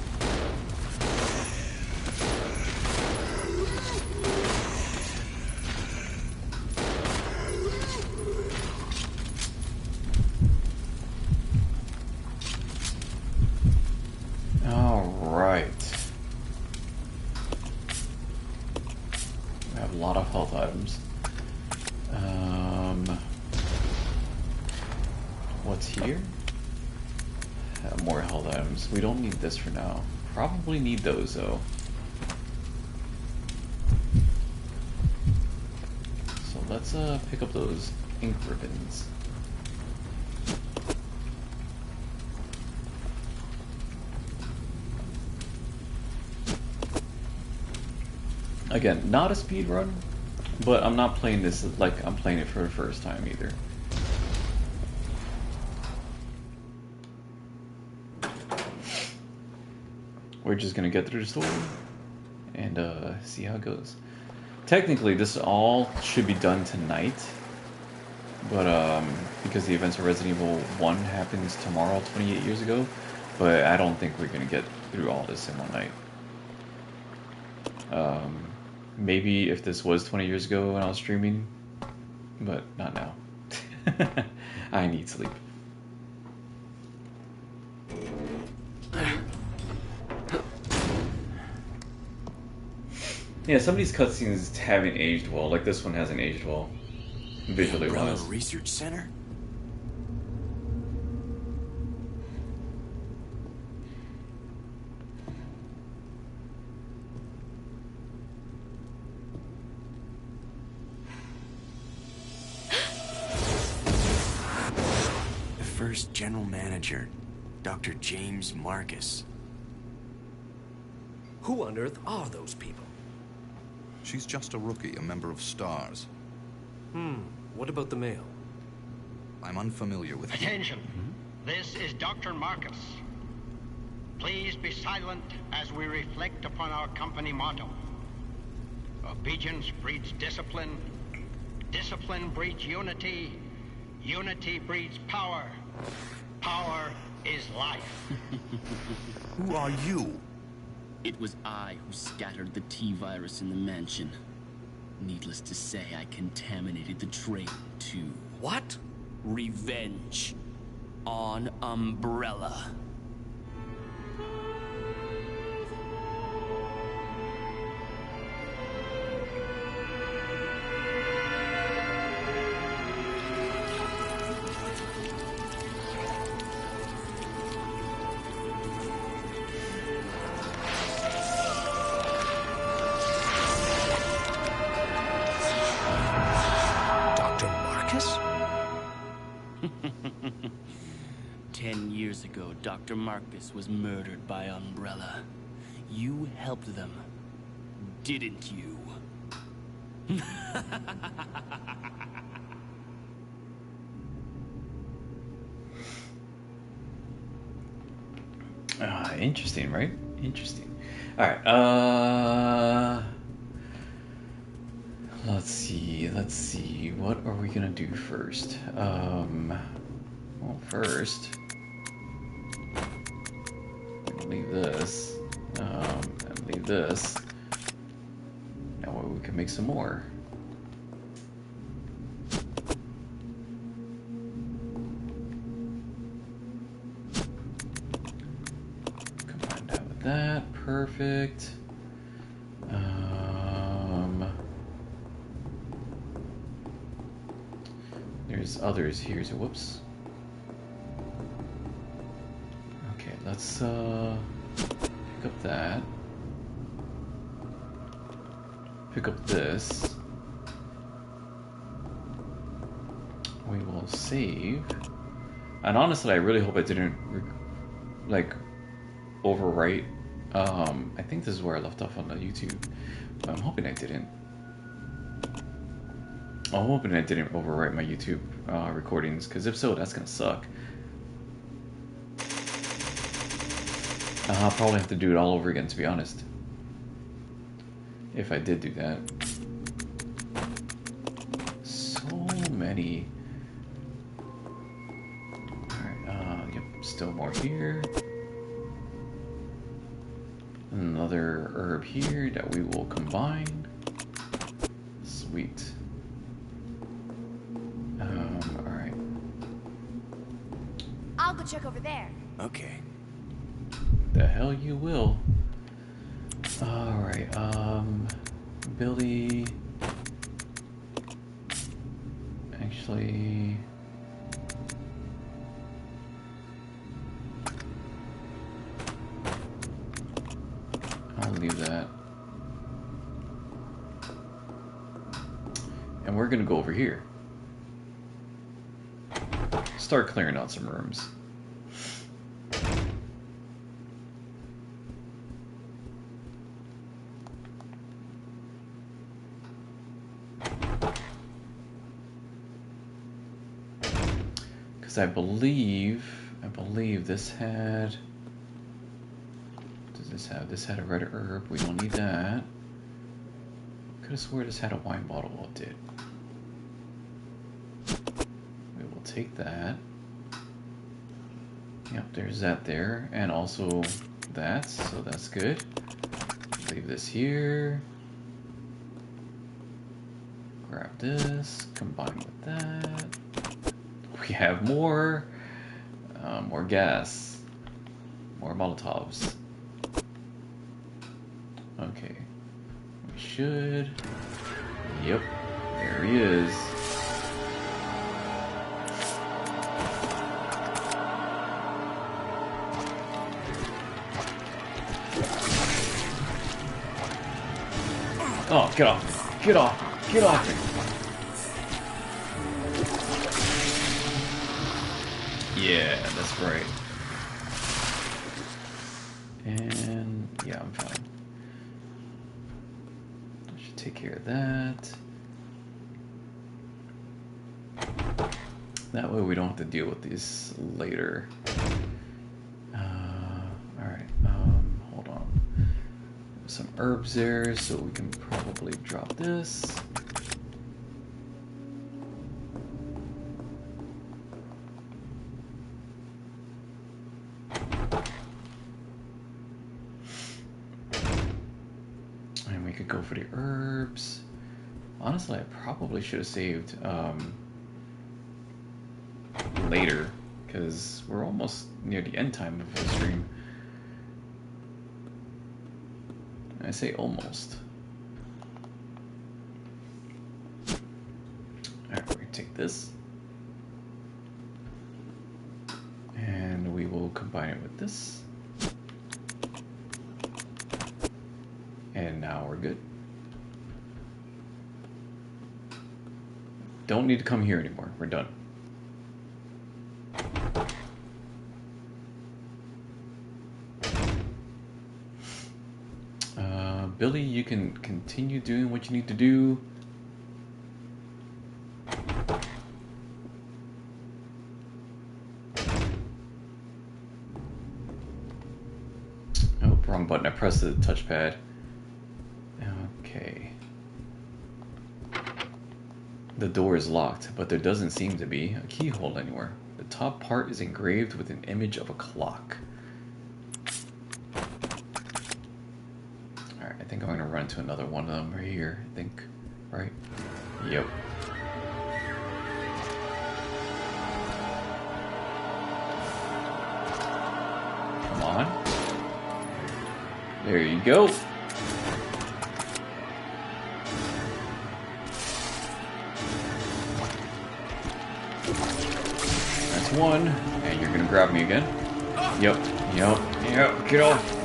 Alright. We have a lot of health items. What's here? More health items. We don't need this for now. Probably need those though. So let's pick up those ink ribbons. Again, not a speed run, but I'm not playing this like I'm playing it for the first time either. We're just gonna get through the story and see how it goes. Technically, this all should be done tonight, but because the events of Resident Evil 1 happens tomorrow, 28 years ago, but I don't think we're gonna get through all this in one night. Maybe if this was 20 years ago when I was streaming, but not now. I need sleep. Yeah, some of these cutscenes haven't aged well. Like this one hasn't aged well, visually wise. Research Center? STAR's general manager, Dr. James Marcus. Who on earth are those people? She's just a rookie, a member of STARS. What about the male? I'm unfamiliar with him. Attention. This is Dr. Marcus. Please be silent as we reflect upon our company motto. Obedience breeds discipline. Discipline breeds unity. Unity breeds power. Power is life. Who are you? It was I who scattered the T-virus in the mansion. Needless to say, I contaminated the train, too. What? Revenge. On Umbrella. Dr. Marcus? 10 years ago, Dr. Marcus was murdered by Umbrella. You helped them, didn't you? Interesting, right? Interesting. Alright, let's see, what are we gonna do first? Well, first, leave this, and leave this. Now we can make some more. Combine that with that, perfect. There's others here, so whoops. Okay, let's pick up that. Pick up this. We will save. And honestly, I really hope I didn't like overwrite. I think this is where I left off on the YouTube. But I'm hoping I didn't. I'm hoping I didn't overwrite my YouTube recordings, because if so, that's gonna suck. I'll probably have to do it all over again, to be honest. If I did do that. So many. Alright, yep, still more here. Another herb here that we will combine. Sweet. Alright. I'll go check over there. Okay. The hell you will. Alright, Billy. Actually. I'll leave that. And we're gonna go over here. Start clearing out some rooms. Because I believe this had. What does this have? This had a red herb. We don't need that. Could have swore this had a wine bottle. Well, it did. We will take that. Yep, there's that there, and also that. So that's good. Leave this here. Grab this. Combine with that. We have more gas, more Molotovs. Okay, we should. Yep, there he is. Oh, get off! Get off! Get off! Yeah, that's right. And yeah, I'm fine. I should take care of that. That way we don't have to deal with these later. Alright, hold on. Some herbs there, so we can probably drop this. And we could go for the herbs. Honestly, I probably should have saved later, because we're almost near the end time of the stream. I say almost. Alright, we're gonna take this. And we will combine it with this. And now we're good. Don't need to come here anymore. We're done. Billy, you can continue doing what you need to do. Oh, wrong button. I pressed the touchpad. Okay. The door is locked, but there doesn't seem to be a keyhole anywhere. The top part is engraved with an image of a clock. I think I'm going to run to another one of them right here, I think. Right? Yep. Come on. There you go. That's one. And you're going to grab me again. Yep. Get off.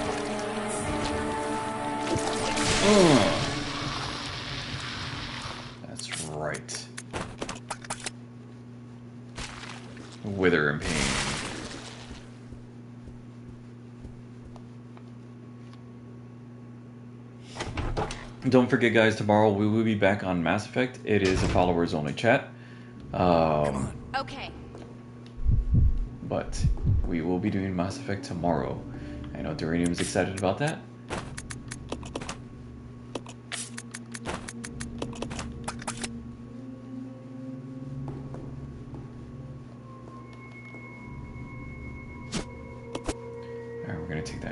That's right. Wither and pain. Don't forget, guys, tomorrow we will be back on Mass Effect. It is a followers only chat. Okay. But we will be doing Mass Effect tomorrow. I know Duranium is excited about that.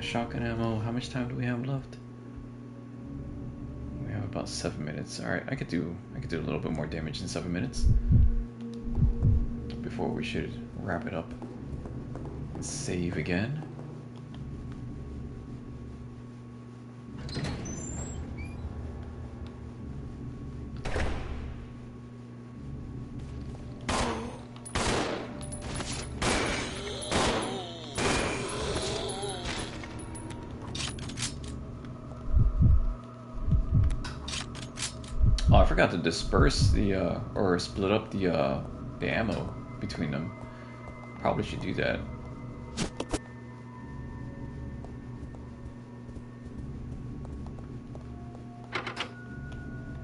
Shotgun ammo. How much time do we have left? We have about 7 minutes. All right, I could do a little bit more damage in 7 minutes before we should wrap it up and save again. Oh, I forgot to disperse the or split up the ammo between them. Probably should do that.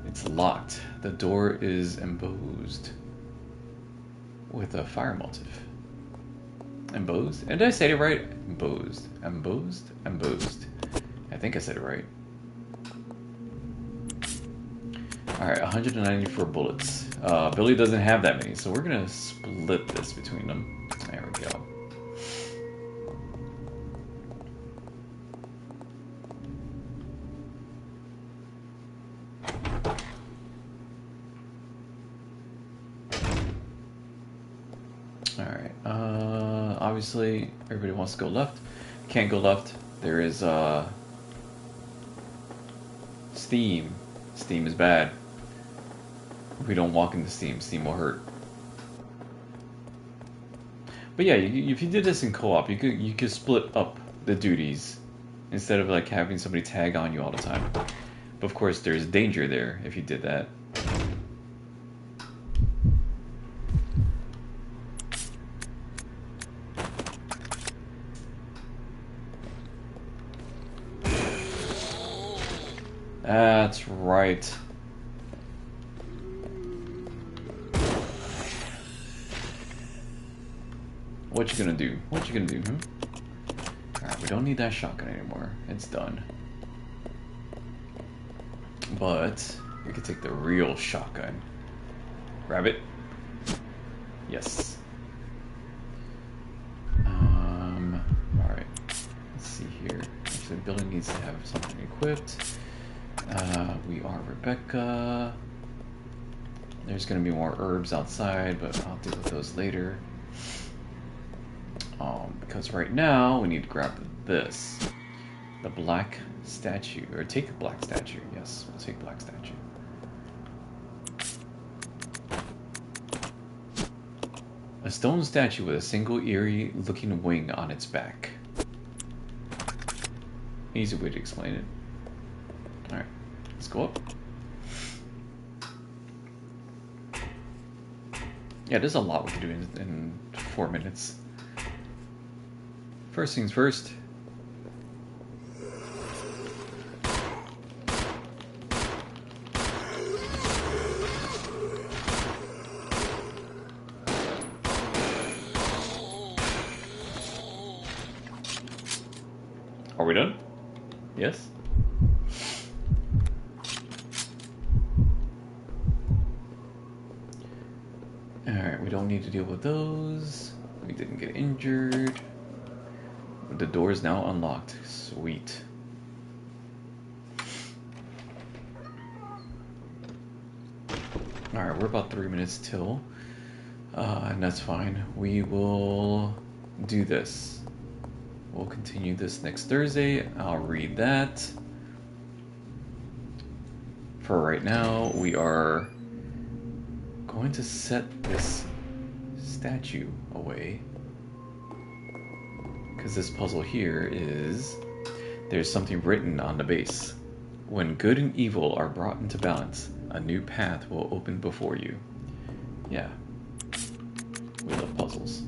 It's locked. The door is embossed with a fire motif. Embossed? And did I say it right? Embossed. Embossed? Embossed. I think I said it right. Alright, 194 bullets. Billy doesn't have that many, so we're gonna split this between them. There we go. Alright, obviously everybody wants to go left. Can't go left. There is steam. Steam is bad. If we don't walk into steam, steam will hurt. But yeah, if you did this in co-op, you could split up the duties instead of like having somebody tag on you all the time. But of course, there's danger there if you did that. Alright. What you gonna do? What you gonna do, Alright, we don't need that shotgun anymore. It's done. But we could take the real shotgun. Grab it. Yes. Alright. Let's see here. Actually, the building needs to have something equipped. We are Rebecca. There's gonna be more herbs outside, but I'll deal with those later. Because right now we need to grab this. The black statue. Or take the black statue. Yes, we'll take black statue. A stone statue with a single eerie looking wing on its back. Easy way to explain it. Alright, let's go up. Yeah, there's a lot we can do in 4 minutes. First things first. Are we done? Yes? Alright, we don't need to deal with those. We didn't get injured. The door is now unlocked. Sweet. Alright, we're about 3 minutes till. And that's fine. We will do this. We'll continue this next Thursday. I'll read that. For right now, we are going to set this statue away. Because this puzzle here is... there's something written on the base. When good and evil are brought into balance, a new path will open before you. Yeah. We love puzzles.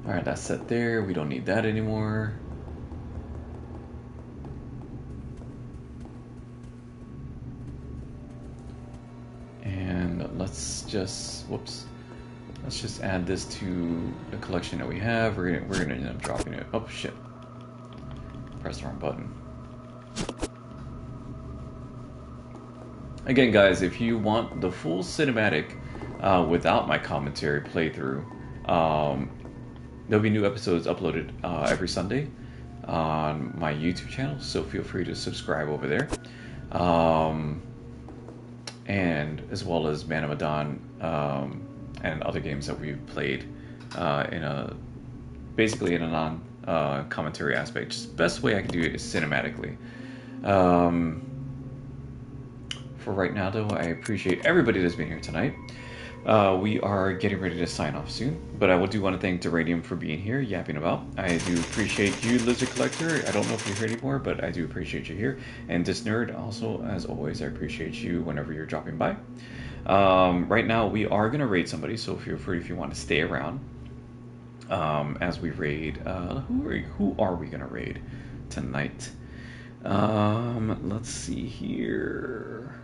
Alright, that's set there. We don't need that anymore. And let's just, whoops. Let's just add this to the collection that we have. We're gonna end up dropping it. Oh shit. Pressed the wrong button. Again, guys, if you want the full cinematic without my commentary playthrough, there'll be new episodes uploaded every Sunday on my YouTube channel, so feel free to subscribe over there. And as well as Man of Medan and other games that we've played basically in a non-commentary aspect. Just the best way I can do it is cinematically. For right now, though, I appreciate everybody that's been here tonight. We are getting ready to sign off soon, but I do want to thank Duranium for being here, yapping about. I do appreciate you, Lizard Collector. I don't know if you're here anymore, but I do appreciate you here. And this nerd, also, as always, I appreciate you whenever you're dropping by. Right now, we are going to raid somebody, so feel free if you want to stay around as we raid. Who are we going to raid tonight? Let's see here.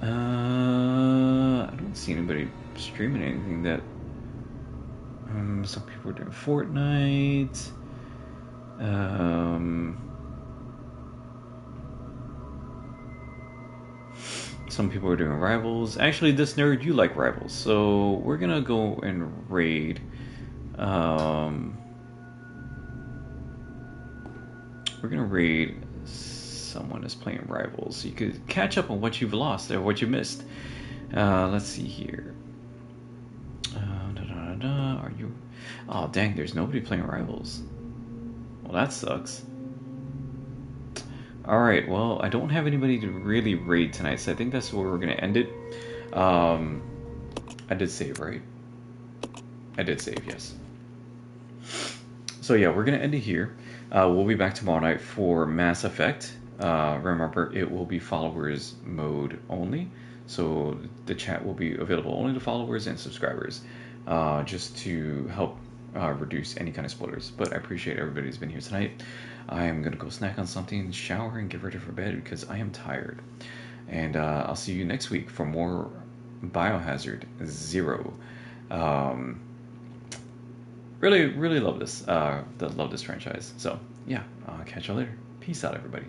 I don't see anybody streaming anything that. Some people are doing Fortnite. Some people are doing Rivals. Actually, this nerd, you like Rivals, so we're gonna go and raid. We're gonna raid someone that's playing Rivals, so you could catch up on what you've lost or what you missed. Let's see here. Are you? Oh dang! There's nobody playing Rivals. Well, that sucks. All right. Well, I don't have anybody to really raid tonight, so I think that's where we're gonna end it. I did save, right? I did save, yes. So yeah, we're gonna end it here. We'll be back tomorrow night for Mass Effect. Remember, it will be followers mode only, so the chat will be available only to followers and subscribers, just to help reduce any kind of spoilers. But I appreciate everybody who's been here tonight. I am gonna go snack on something, shower, and get ready for bed because I am tired. And I'll see you next week for more Biohazard Zero. Really love this. Love this franchise. So yeah, I'll catch you later. Peace out, everybody.